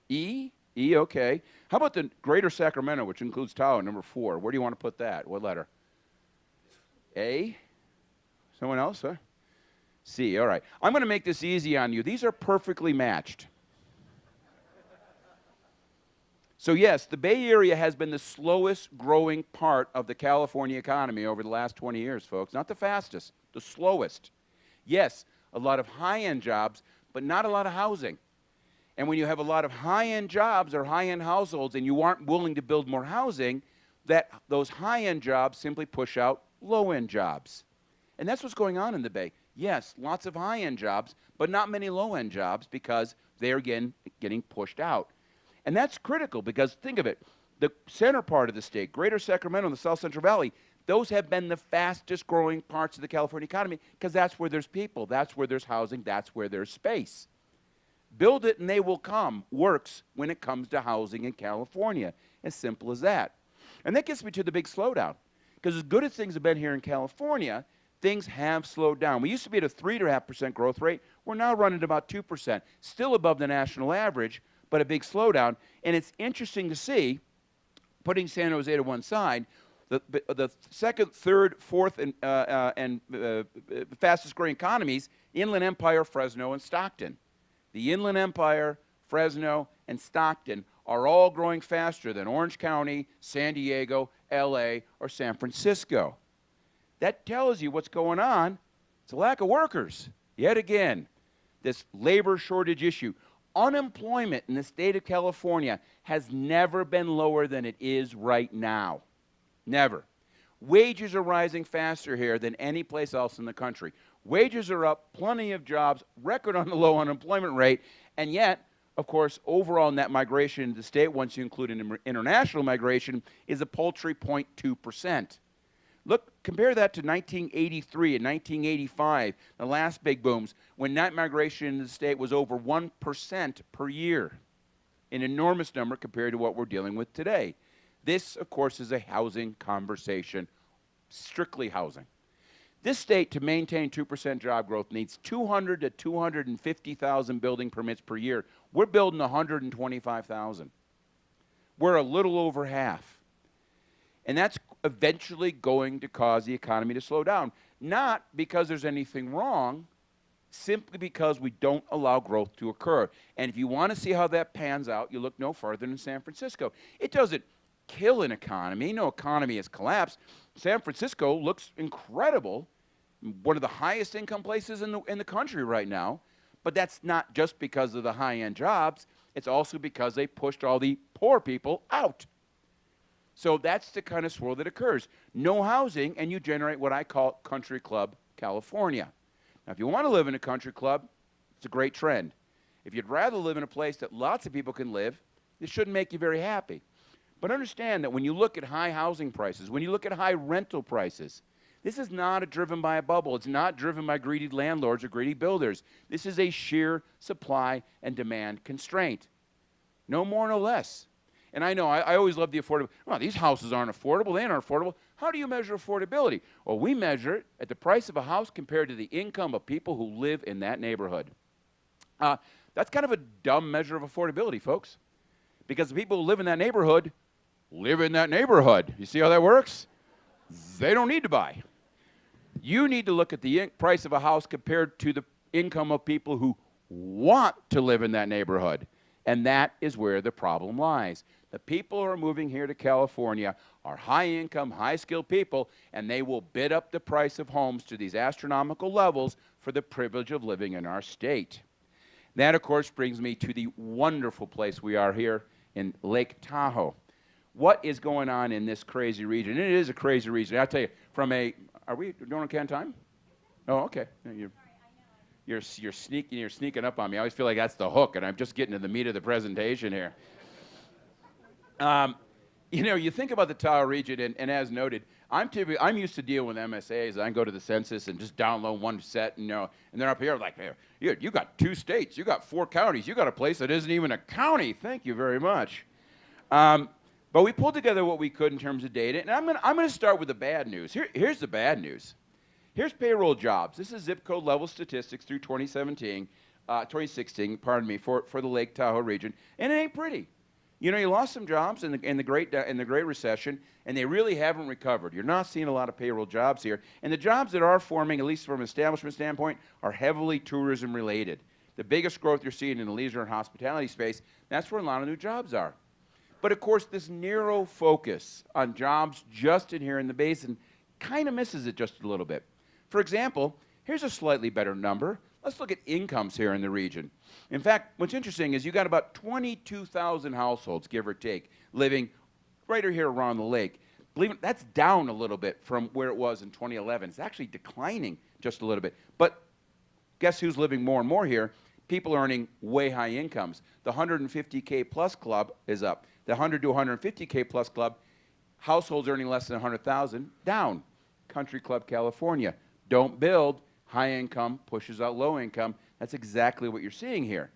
E? E, okay. How about the Greater Sacramento, which includes Tahoe, number 4? Where do you want to put that? What letter? A? Someone else, huh? C, all right. I'm going to make this easy on you. These are perfectly matched. So yes, the Bay Area has been the slowest growing part of the California economy over the last 20 years, folks. Not the fastest, the slowest. Yes, a lot of high-end jobs, but not a lot of housing. And when you have a lot of high-end jobs or high-end households and you aren't willing to build more housing, those high-end jobs simply push out low-end jobs. And that's what's going on in the Bay. Yes, lots of high-end jobs, but not many low-end jobs because they're again getting pushed out. And that's critical because think of it, the center part of the state, Greater Sacramento and the South Central Valley, those have been the fastest growing parts of the California economy because that's where there's people, that's where there's housing, that's where there's space. Build it and they will come works when it comes to housing in California. As simple as that. And that gets me to the big slowdown. Because as good as things have been here in California, things have slowed down. We used to be at a 3.5% growth rate. We're now running at about 2%. Still above the national average, but a big slowdown. And it's interesting to see, putting San Jose to one side, the second, third, fourth, and fastest growing economies, Inland Empire, Fresno, and Stockton. The Inland Empire, Fresno, and Stockton are all growing faster than Orange County, San Diego, LA, or San Francisco. That tells you what's going on. It's a lack of workers. Yet again, this labor shortage issue. Unemployment in the state of California has never been lower than it is right now. Never. Wages are rising faster here than any place else in the country. Wages are up, plenty of jobs, record on the low unemployment rate, and yet, of course, overall net migration into the state, once you include international migration, is a paltry 0.2%. Look, compare that to 1983 and 1985, the last big booms, when net migration into the state was over 1% per year. An enormous number compared to what we're dealing with today. This, of course, is a housing conversation, strictly housing. This state, to maintain 2% job growth, needs 200 to 250,000 building permits per year. We're building 125,000. We're a little over half. And that's eventually going to cause the economy to slow down. Not because there's anything wrong, simply because we don't allow growth to occur. And if you want to see how that pans out, you look no further than San Francisco. It doesn't kill an economy. No economy has collapsed. San Francisco looks incredible, one of the highest income places in the country right now. But that's not just because of the high-end jobs. It's also because they pushed all the poor people out. So that's the kind of swirl that occurs. No housing, and you generate what I call country club California. Now, if you want to live in a country club, it's a great trend. If you'd rather live in a place that lots of people can live, this shouldn't make you very happy. But understand that when you look at high housing prices, when you look at high rental prices, this is not driven by a bubble. It's not driven by greedy landlords or greedy builders. This is a sheer supply and demand constraint. No more, no less. And I know, I always love the affordable. Well, these houses aren't affordable. They aren't affordable. How do you measure affordability? Well, we measure it at the price of a house compared to the income of people who live in that neighborhood. That's kind of a dumb measure of affordability, folks, because the people who live in that neighborhood live in that neighborhood. You see how that works? They don't need to buy. You need to look at the price of a house compared to the income of people who want to live in that neighborhood. And that is where the problem lies. The people who are moving here to California are high-income, high-skilled people, and they will bid up the price of homes to these astronomical levels for the privilege of living in our state. That, of course, brings me to the wonderful place we are here in Lake Tahoe. What is going on in this crazy region? It is a crazy region. I'll tell you, are we doing okay on time? Oh, okay. You're sneaking up on me. I always feel like that's the hook, and I'm just getting to the meat of the presentation here. You know, you think about the Tahoe region, and as noted, I'm used to dealing with MSAs. I can go to the census and just download one set, and they're up here like, hey, you got 2 states, you got 4 counties, you got a place that isn't even a county. Thank you very much. But we pulled together what we could in terms of data, and I'm gonna start with the bad news. Here's the bad news. Here's payroll jobs. This is zip code level statistics through 2016, pardon me, for the Lake Tahoe region, and it ain't pretty. You know, you lost some jobs in the Great Recession, and they really haven't recovered. You're not seeing a lot of payroll jobs here, and the jobs that are forming, at least from an establishment standpoint, are heavily tourism related. The biggest growth you're seeing in the leisure and hospitality space, that's where a lot of new jobs are. But of course, this narrow focus on jobs just in here in the basin kind of misses it just a little bit. For example, here's a slightly better number. Let's look at incomes here in the region. In fact, what's interesting is you got about 22,000 households, give or take, living right here around the lake. Believe it, that's down a little bit from where it was in 2011. It's actually declining just a little bit. But guess who's living more and more here? People earning way high incomes. The 150K plus club is up. The 100 to 150K plus club, households earning less than 100,000, down. Country Club California, don't build. High income pushes out low income. That's exactly what you're seeing here.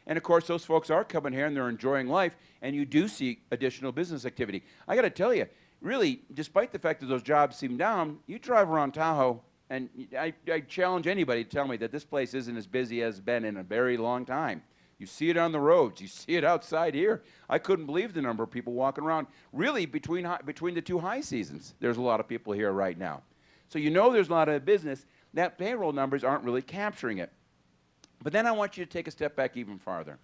And of course, those folks are coming here and they're enjoying life, and you do see additional business activity. I got to tell you, really, despite the fact that those jobs seem down, you drive around Tahoe, and I challenge anybody to tell me that this place isn't as busy as it's been in a very long time. You see it on the roads. You see it outside here. I couldn't believe the number of people walking around. Really, between the two high seasons, there's a lot of people here right now. So you know there's a lot of business. That payroll numbers aren't really capturing it. But then I want you to take a step back even farther.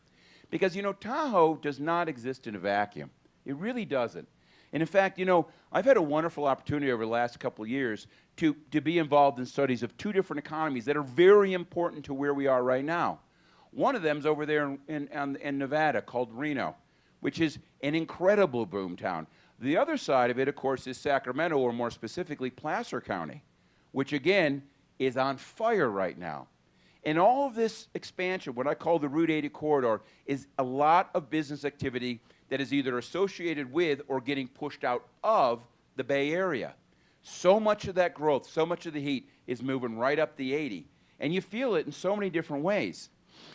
Because, you know, Tahoe does not exist in a vacuum. It really doesn't. And in fact, you know, I've had a wonderful opportunity over the last couple of years to be involved in studies of two different economies that are very important to where we are right now. One of them is over there in Nevada called Reno, which is an incredible boom town. The other side of it, of course, is Sacramento, or more specifically, Placer County, which again is on fire right now. And all of this expansion, what I call the Route 80 corridor, is a lot of business activity that is either associated with or getting pushed out of the Bay Area. So much of that growth, so much of the heat is moving right up the 80. And you feel it in so many different ways.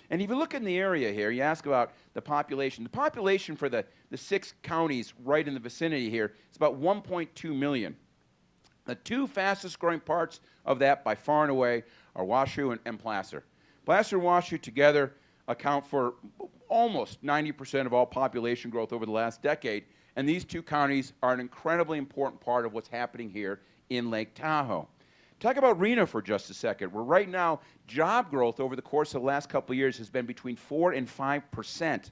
And if you look in the area here, you ask about the population. The population for the 6 counties right in the vicinity here is about 1.2 million. The two fastest growing parts of that by far and away are Washoe and Placer. Placer and Washoe together account for almost 90% of all population growth over the last decade, and these two counties are an incredibly important part of what's happening here in Lake Tahoe. Talk about Reno for just a second, where right now job growth over the course of the last couple of years has been between 4 and 5%.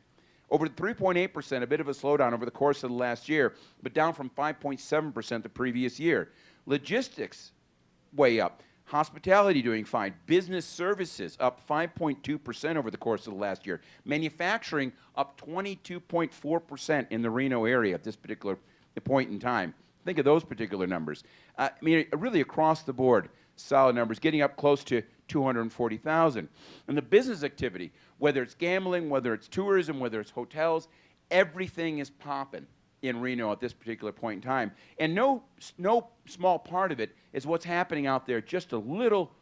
Over 3.8%, a bit of a slowdown over the course of the last year, but down from 5.7% the previous year. Logistics, way up. Hospitality doing fine. Business services up 5.2% over the course of the last year. Manufacturing up 22.4% in the Reno area at this particular point in time. Think of those particular numbers. I mean, really across the board, solid numbers, getting up close to 240,000. And the business activity, whether it's gambling, whether it's tourism, whether it's hotels, everything is popping in Reno at this particular point in time. And no small part of it is what's happening out there just a little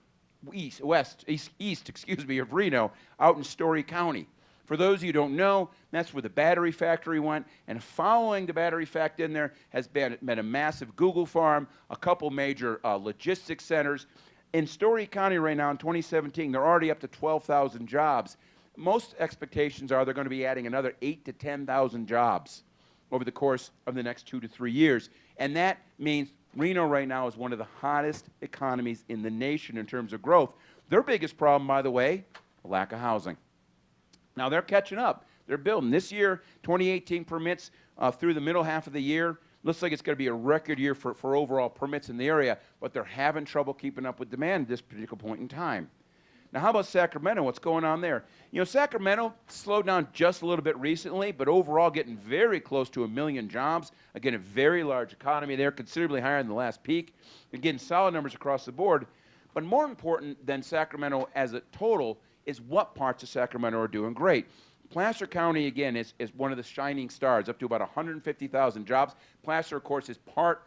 east of Reno, out in Story County. For those of you who don't know, that's where the battery factory went, and following the battery factory in there has been a massive Google farm, a couple major logistics centers. In Story County right now in 2017, they're already up to 12,000 jobs. Most expectations are they're going to be adding another 8,000 to 10,000 jobs over the course of the next 2 to 3 years. And that means Reno right now is one of the hottest economies in the nation in terms of growth. Their biggest problem, by the way, a lack of housing. Now they're catching up. They're building. This year, 2018 permits through the middle half of the year. Looks like it's going to be a record year for overall permits in the area, but they're having trouble keeping up with demand at this particular point in time. Now, how about Sacramento? What's going on there? You know, Sacramento slowed down just a little bit recently, but overall getting very close to 1 million jobs. Again, a very large economy there, considerably higher than the last peak. Again, solid numbers across the board. But more important than Sacramento as a total is what parts of Sacramento are doing great. Placer County, again, is one of the shining stars, up to about 150,000 jobs. Placer, of course, is part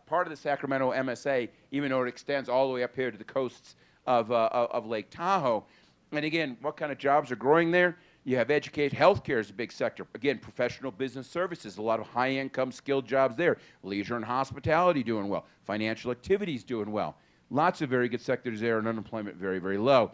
of the Sacramento MSA, even though it extends all the way up here to the coasts of Lake Tahoe. And again, what kind of jobs are growing there? You have education. Healthcare is a big sector. Again, professional business services, a lot of high-income skilled jobs there. Leisure and hospitality doing well. Financial activities doing well. Lots of very good sectors there, and unemployment very, very low.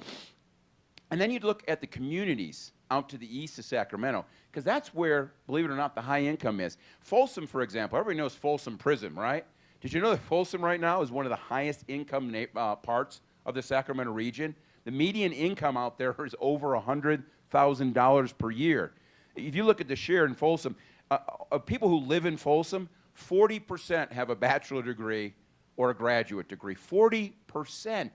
And then you'd look at the communities out to the east of Sacramento, because that's where, believe it or not, the high income is. Folsom, for example, everybody knows Folsom Prison, right? Did you know that Folsom right now is one of the highest income parts of the Sacramento region? The median income out there is over $100,000 per year. If you look at the share in Folsom, of people who live in Folsom, 40% have a bachelor degree or a graduate degree. 40%.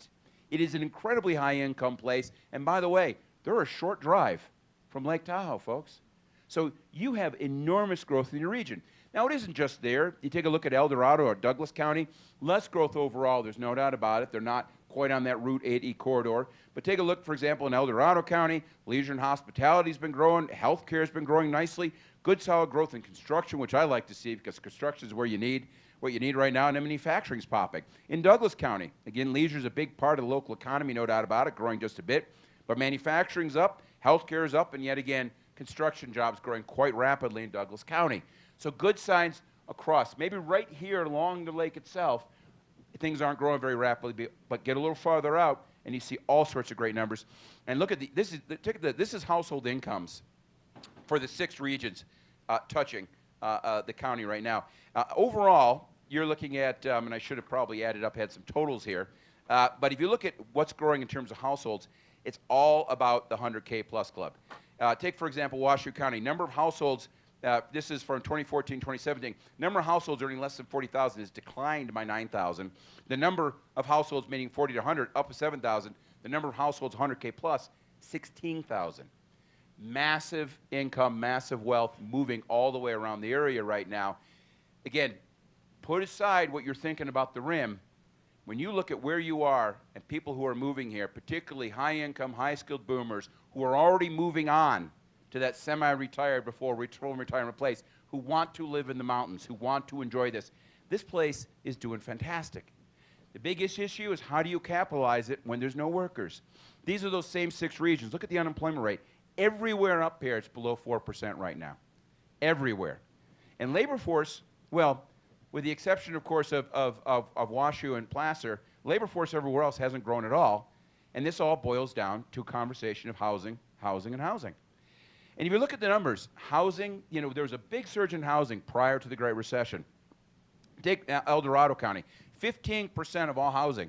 It is an incredibly high income place. And by the way, they're a short drive from Lake Tahoe, folks. So you have enormous growth in your region. Now, it isn't just there. You take a look at El Dorado or Douglas County, less growth overall, there's no doubt about it. They're not quite on that Route 80 corridor. But take a look, for example, in El Dorado County, leisure and hospitality has been growing, healthcare has been growing nicely, good solid growth in construction, which I like to see because construction is where you need what you need right now, and then manufacturing's popping. In Douglas County, again, leisure is a big part of the local economy, no doubt about it, growing just a bit. But manufacturing's up, healthcare is up, and yet again, construction jobs growing quite rapidly in Douglas County. So good signs across. Maybe right here along the lake itself, things aren't growing very rapidly, but get a little farther out, and you see all sorts of great numbers. And look at this is household incomes for the 6 regions touching the county right now. Overall, you're looking at, and I should have probably added up, had some totals here, but if you look at what's growing in terms of households, it's all about the 100K plus club. Take, for example, Washoe County. Number of households, this is from 2014, 2017. Number of households earning less than 40,000 has declined by 9,000. The number of households meaning 40 to 100 up to 7,000. The number of households 100K plus, 16,000. Massive income, massive wealth moving all the way around the area right now. Again, put aside what you're thinking about the rim. When you look at where you are and people who are moving here, particularly high-income, high-skilled boomers who are already moving on to that semi-retired before retirement place, who want to live in the mountains, who want to enjoy this, this place is doing fantastic. The biggest issue is how do you capitalize it when there's no workers? These are those same 6 regions. Look at the unemployment rate. Everywhere up here, it's below 4% right now. Everywhere. And labor force, well, with the exception, of course, of Washoe and Placer, labor force everywhere else hasn't grown at all. And this all boils down to a conversation of housing, housing, and housing. And if you look at the numbers, housing, you know, there was a big surge in housing prior to the Great Recession. Take El Dorado County. 15% of all housing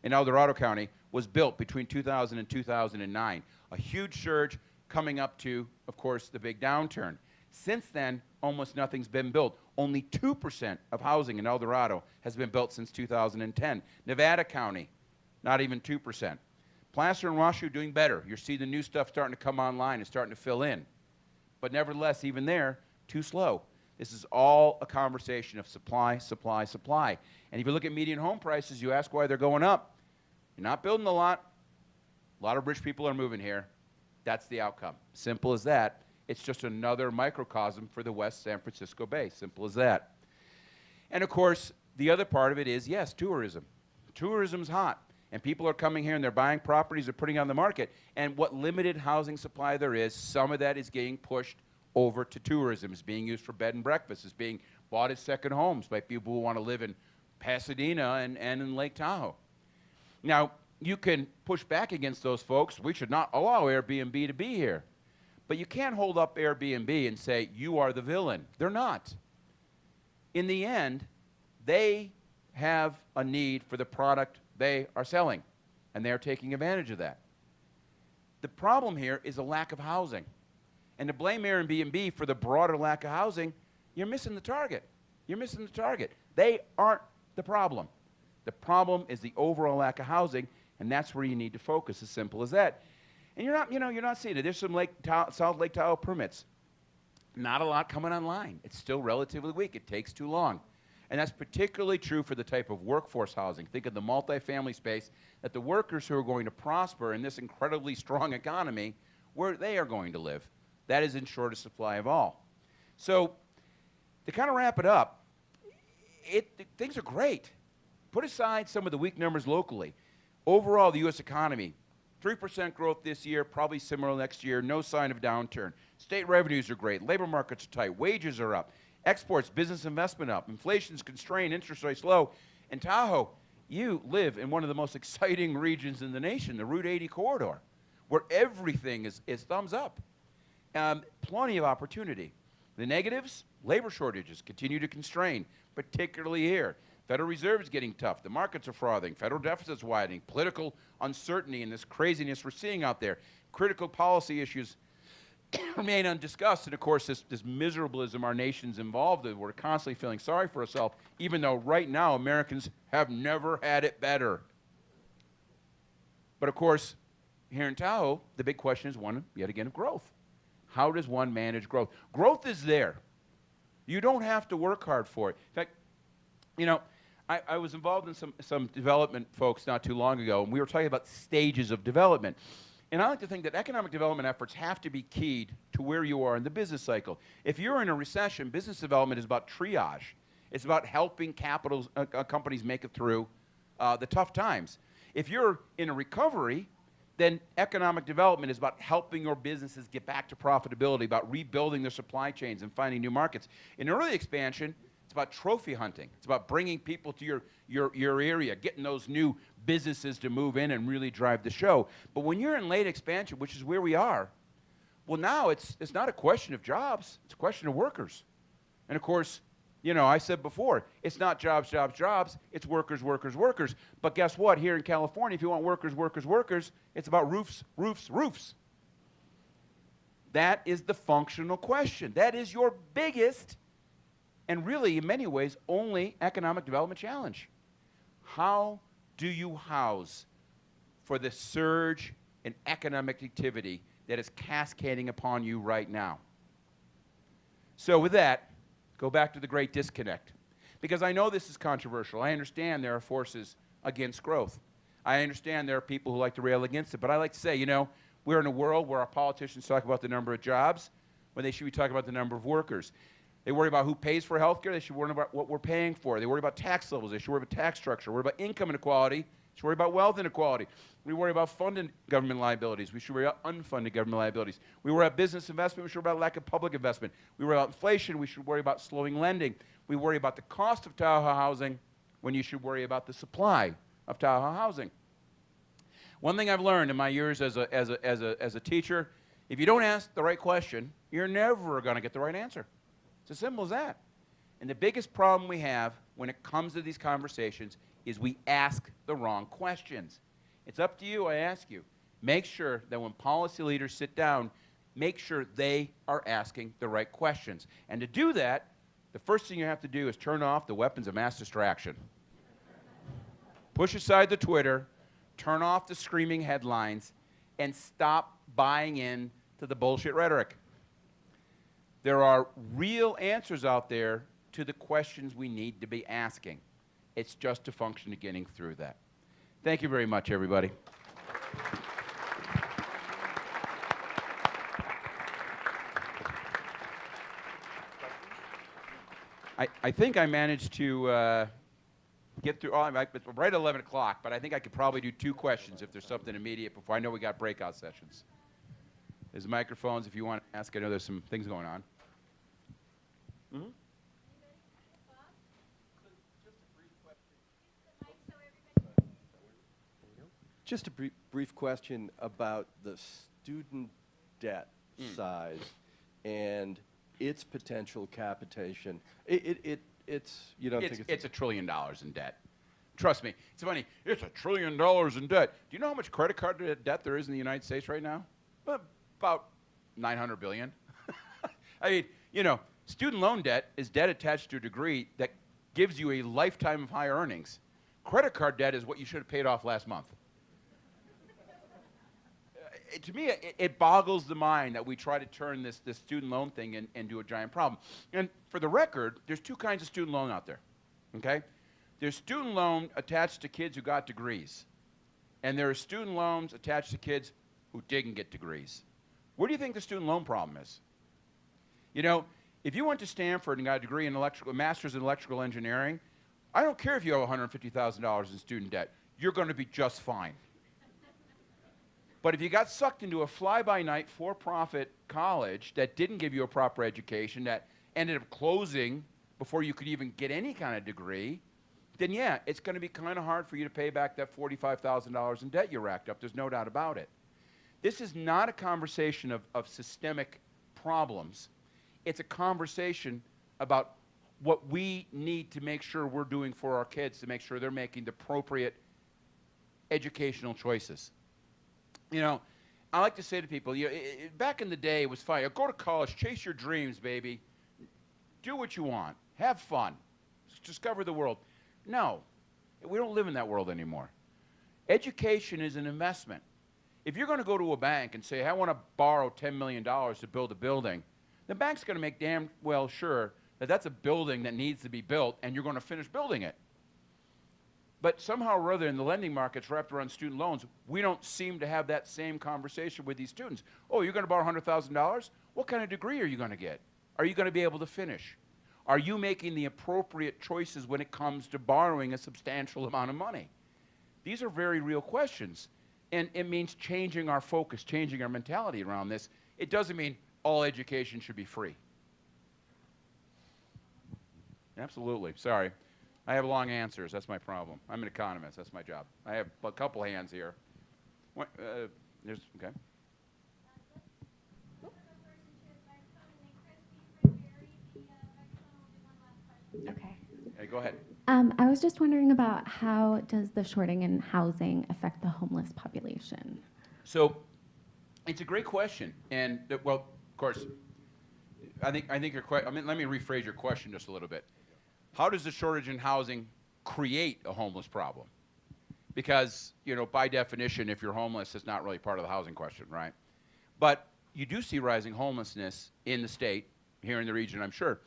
in El Dorado County was built between 2000 and 2009. A huge surge coming up to, of course, the big downturn. Since then, almost nothing's been built. Only 2% of housing in El Dorado has been built since 2010. Nevada County, not even 2%. Placer and Washoe doing better. You see the new stuff starting to come online and starting to fill in. But nevertheless, even there, too slow. This is all a conversation of supply, supply, supply. And if you look at median home prices, you ask why they're going up. You're not building a lot. A lot of rich people are moving here. That's the outcome. Simple as that. It's just another microcosm for the West San Francisco Bay. Simple as that. And of course, the other part of it is, yes, tourism. Tourism's hot. And people are coming here and they're buying properties, they're putting on the market. And what limited housing supply there is, some of that is getting pushed over to tourism. It's being used for bed and breakfast. It's being bought as second homes by people who want to live in Pasadena and in Lake Tahoe. Now, you can push back against those folks. We should not allow Airbnb to be here. But you can't hold up Airbnb and say, you are the villain. They're not. In the end, they have a need for the product they are selling, and they're taking advantage of that. The problem here is a lack of housing. And to blame Airbnb for the broader lack of housing, you're missing the target. You're missing the target. They aren't the problem. The problem is the overall lack of housing, and that's where you need to focus, as simple as that. And you're not seeing it. There's some South Lake Tahoe permits. Not a lot coming online. It's still relatively weak. It takes too long. And that's particularly true for the type of workforce housing. Think of the multifamily space, that the workers who are going to prosper in this incredibly strong economy, where they are going to live. That is in shortest supply of all. So to kind of wrap it up, things are great. Put aside some of the weak numbers locally. Overall, the U.S. economy, 3% growth this year, probably similar next year, no sign of downturn. State revenues are great. Labor markets are tight. Wages are up. Exports, business investment up. Inflation's constrained, interest rates low. And Tahoe, you live in one of the most exciting regions in the nation, the Route 80 corridor. where everything is thumbs up. Plenty of opportunity. The negatives, labor shortages continue to constrain, particularly here. Federal Reserve is getting tough. The markets are frothing. Federal deficits widening. Political uncertainty and this craziness we're seeing out there. Critical policy issues remain undiscussed. And of course, this miserablism our nation's involved in, we're constantly feeling sorry for ourselves, even though right now Americans have never had it better. But of course, here in Tahoe, the big question is one, yet again, of growth. How does one manage growth? Growth is there. You don't have to work hard for it. In fact, you know, I was involved in some development folks not too long ago, and we were talking about stages of development. And I like to think that economic development efforts have to be keyed to where you are in the business cycle. If you're in a recession, business development is about triage. It's about helping companies make it through the tough times. If you're in a recovery, then economic development is about helping your businesses get back to profitability, about rebuilding their supply chains and finding new markets. In early expansion, it's about trophy hunting. It's about bringing people to your area, getting those new businesses to move in and really drive the show. But when you're in late expansion, which is where we are, well, now it's not a question of jobs. It's a question of workers. And of course, you know, I said before, it's not jobs, jobs, jobs. It's workers, workers, workers. But guess what? Here in California, if you want workers, workers, workers, it's about roofs, roofs, roofs. That is the functional question. That is your biggest and really, in many ways, only economic development challenge. How do you house for the surge in economic activity that is cascading upon you right now? So with that, go back to the great disconnect. Because I know this is controversial. I understand there are forces against growth. I understand there are people who like to rail against it. But I like to say, you know, we're in a world where our politicians talk about the number of jobs when they should be talking about the number of workers. They worry about who pays for health care. They should worry about what we're paying for. They worry about tax levels. They should worry about tax structure. Worry about income inequality. They should worry about wealth inequality. We worry about funded government liabilities. We should worry about unfunded government liabilities. We worry about business investment. We should worry about lack of public investment. We worry about inflation. We should worry about slowing lending. We worry about the cost of Tahoe housing when you should worry about the supply of Tahoe housing. One thing I've learned in my years as a teacher, if you don't ask the right question, you're never going to get the right answer. It's as simple as that. And the biggest problem we have when it comes to these conversations is we ask the wrong questions. It's up to you, I ask you. Make sure that when policy leaders sit down, make sure they are asking the right questions. And to do that, the first thing you have to do is turn off the weapons of mass distraction. Push aside the Twitter, turn off the screaming headlines, and stop buying in to the bullshit rhetoric. There are real answers out there to the questions we need to be asking. It's just a function of getting through that. Thank you very much, everybody. I think I managed to get through, it's right at 11 o'clock, but I think I could probably do 2 questions if there's something immediate before. I know we got breakout sessions. There's microphones if you want to ask. I know there's some things going on. Mm-hmm. Just a brief question about the student debt size and its potential capitation. It's you don't think it's $1 trillion in debt. Trust me. It's funny. It's $1 trillion in debt. Do you know how much credit card debt there is in the United States right now? About 900 billion. I mean, you know, student loan debt is debt attached to a degree that gives you a lifetime of high earnings. Credit card debt is what you should have paid off last month. To me, it boggles the mind that we try to turn this student loan thing into a giant problem. And for the record, there's 2 kinds of student loan out there, okay? There's student loan attached to kids who got degrees, and there are student loans attached to kids who didn't get degrees. Where do you think the student loan problem is? You know, if you went to Stanford and got a degree in a master's in electrical engineering, I don't care if you owe $150,000 in student debt. You're going to be just fine. But if you got sucked into a fly-by-night for-profit college that didn't give you a proper education, that ended up closing before you could even get any kind of degree, then yeah, it's going to be kind of hard for you to pay back that $45,000 in debt you racked up. There's no doubt about it. This is not a conversation of systemic problems. It's a conversation about what we need to make sure we're doing for our kids to make sure they're making the appropriate educational choices. You know, I like to say to people, back in the day, it was fine. Go to college, chase your dreams, baby. Do what you want. Have fun. Discover the world. No, we don't live in that world anymore. Education is an investment. If you're going to go to a bank and say, I want to borrow $10 million to build a building, the bank's going to make damn well sure that that's a building that needs to be built and you're going to finish building it. But somehow or other in the lending markets wrapped around student loans, we don't seem to have that same conversation with these students. Oh, you're going to borrow $100,000? What kind of degree are you going to get? Are you going to be able to finish? Are you making the appropriate choices when it comes to borrowing a substantial amount of money? These are very real questions. And it means changing our focus, changing our mentality around this. It doesn't mean all education should be free. Absolutely. Sorry. I have long answers. That's my problem. I'm an economist. That's my job. I have a couple hands here. What, okay. Okay. Hey, go ahead. I was just wondering about how does the shorting in housing affect the homeless population? So it's a great question. And, well, of course, I think your question, I mean, let me rephrase your question just a little bit. How does the shortage in housing create a homeless problem? Because, you know, by definition, if you're homeless, it's not really part of the housing question, right? But you do see rising homelessness in the state, here in the region, I'm sure.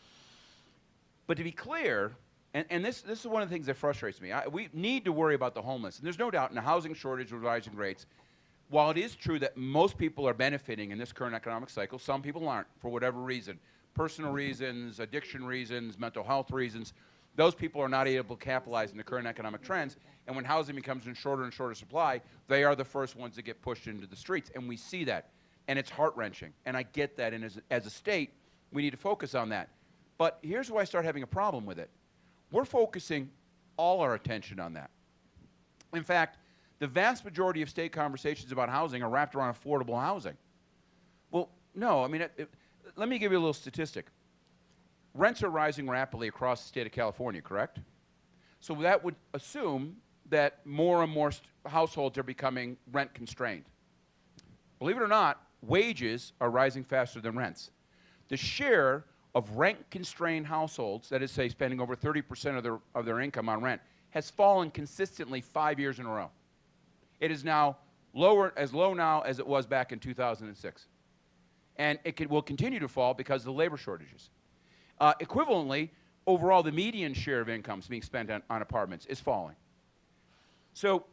But to be clear, and this is one of the things that frustrates me. We need to worry about the homeless. And there's no doubt in a housing shortage with rising rates, while it is true that most people are benefiting in this current economic cycle, some people aren't for whatever reason. Personal reasons, addiction reasons, mental health reasons. Those people are not able to capitalize in the current economic trends. And when housing becomes in shorter and shorter supply, they are the first ones that get pushed into the streets. And we see that. And it's heart-wrenching. And I get that. And as a state, we need to focus on that. But here's where I start having a problem with it. We're focusing all our attention on that. In fact, the vast majority of state conversations about housing are wrapped around affordable housing. Well, no, I mean, let me give you a little statistic. Rents are rising rapidly across the state of California, correct? So that would assume that more and more households are becoming rent constrained. Believe it or not, wages are rising faster than rents. The share of rent-constrained households, that is, say, spending over 30% of their income on rent, has fallen consistently 5 years in a row. It is now as low now as it was back in 2006. And it will continue to fall because of the labor shortages. Equivalently, overall, the median share of incomes being spent on apartments is falling. So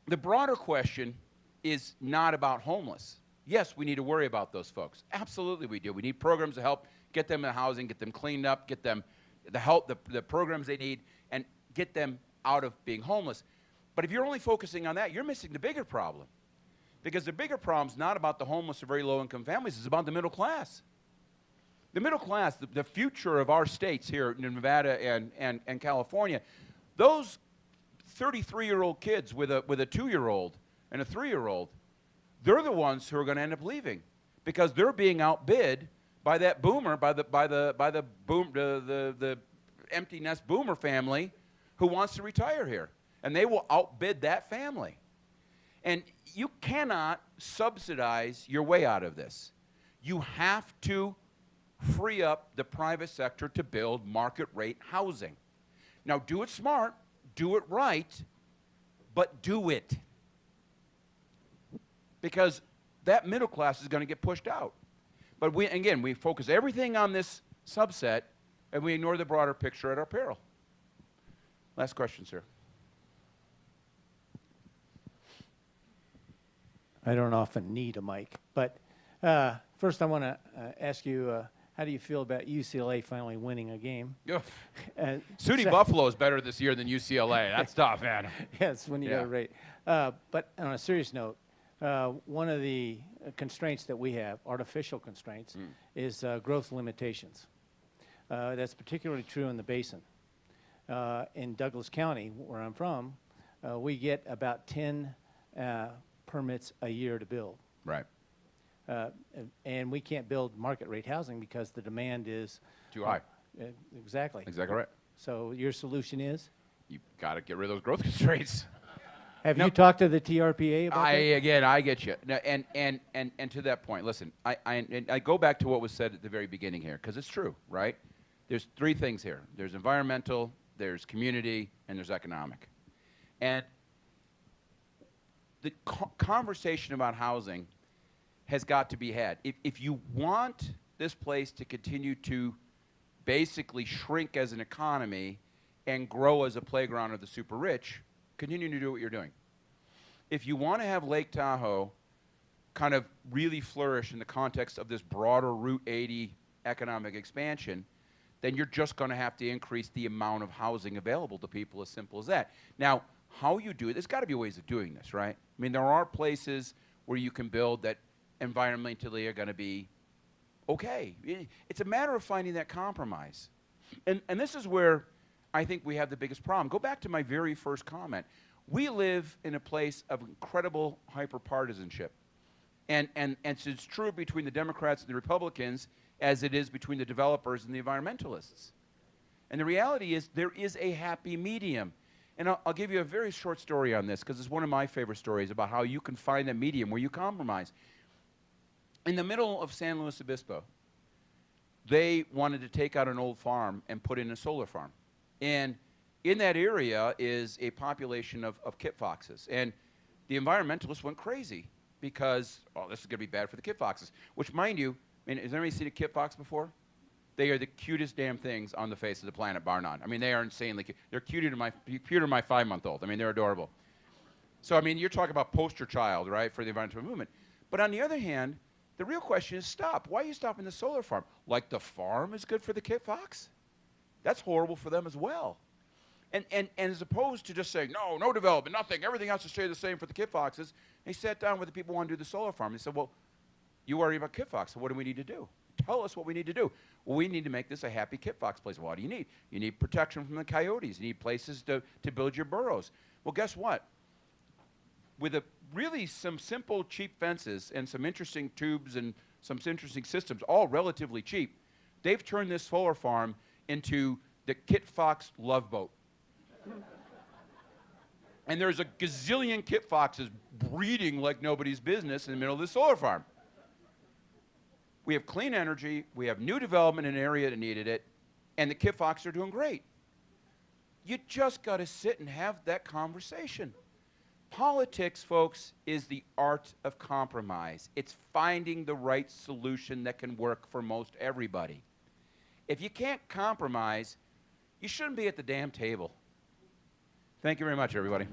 the broader question is not about homeless. Yes, we need to worry about those folks. Absolutely we do. We need programs to help get them in housing, get them cleaned up, get them the help, the programs they need, and get them out of being homeless. But if you're only focusing on that, you're missing the bigger problem. Because the bigger problem is not about the homeless or very low-income families, it's about the middle class. The middle class, the future of our states here in Nevada and California, those 33-year-old kids with a 2-year-old and a 3-year-old, they're the ones who are going to end up leaving because they're being outbid by that boomer, by the empty nest boomer family who wants to retire here. And they will outbid that family. And you cannot subsidize your way out of this. You have to free up the private sector to build market rate housing. Now do it smart, do it right, but do it. Because that middle class is going to get pushed out. But we focus everything on this subset and we ignore the broader picture at our peril. Last question, sir. I don't often need a mic, but first I want to ask you, how do you feel about UCLA finally winning a game? SUNY Buffalo is better this year than UCLA. That's tough, man. Yes, when you got it right. But on a serious note, one of the constraints that we have, artificial constraints, is growth limitations. That's particularly true in the basin. In Douglas County, where I'm from, we get about 10 permits a year to build. Right. And we can't build market rate housing because the demand is Too high. Uh, exactly. Exactly right. So your solution is? You got to get rid of those growth constraints. Have No. you talked to the TRPA about that? I get you. No, and to that point, listen, I go back to what was said at the very beginning here, because it's true, right? There's three things here. There's environmental, there's community, and there's economic. And the conversation about housing has got to be had. If you want this place to continue to basically shrink as an economy and grow as a playground of the super rich, continue to do what you're doing. If you want to have Lake Tahoe kind of really flourish in the context of this broader Route 80 economic expansion, then you're just going to have to increase the amount of housing available to people, as simple as that. Now, how you do it, there's got to be ways of doing this, right? I mean, there are places where you can build that environmentally are going to be okay. It's a matter of finding that compromise. And this is where I think we have the biggest problem. Go back to my very first comment. We live in a place of incredible hyper-partisanship. And it's true between the Democrats and the Republicans as it is between the developers and the environmentalists. And the reality is there is a happy medium. And I'll give you a very short story on this because it's one of my favorite stories about how you can find a medium where you compromise. In the middle of San Luis Obispo, they wanted to take out an old farm and put in a solar farm. And in that area is a population of kit foxes. And the environmentalists went crazy because, oh, this is going to be bad for the kit foxes. Which, mind you, I mean, has anybody seen a kit fox before? They are the cutest damn things on the face of the planet, bar none. I mean, they are insanely cute. They're cuter than my 5-month-old. I mean, they're adorable. So, I mean, you're talking about poster child, right, for the environmental movement. But on the other hand, the real question is stop. Why are you stopping the solar farm? Like the farm is good for the kit fox? That's horrible for them as well. And as opposed to just saying, no development, nothing, everything has to stay the same for the kit foxes, they sat down with the people who want to do the solar farm. They said, well, you worry about kit fox, so what do we need to do? Tell us what we need to do. Well, we need to make this a happy kit fox place. What do you need? You need protection from the coyotes. You need places to build your burrows. Well, guess what? With really some simple, cheap fences and some interesting tubes and some interesting systems, all relatively cheap, they've turned this solar farm into the kit fox love boat. And there's a gazillion kit foxes breeding like nobody's business in the middle of the solar farm. We have clean energy, we have new development in an area that needed it, and the kit foxes are doing great. You just got to sit and have that conversation. Politics, folks, is the art of compromise. It's finding the right solution that can work for most everybody. If you can't compromise, you shouldn't be at the damn table. Thank you very much, everybody.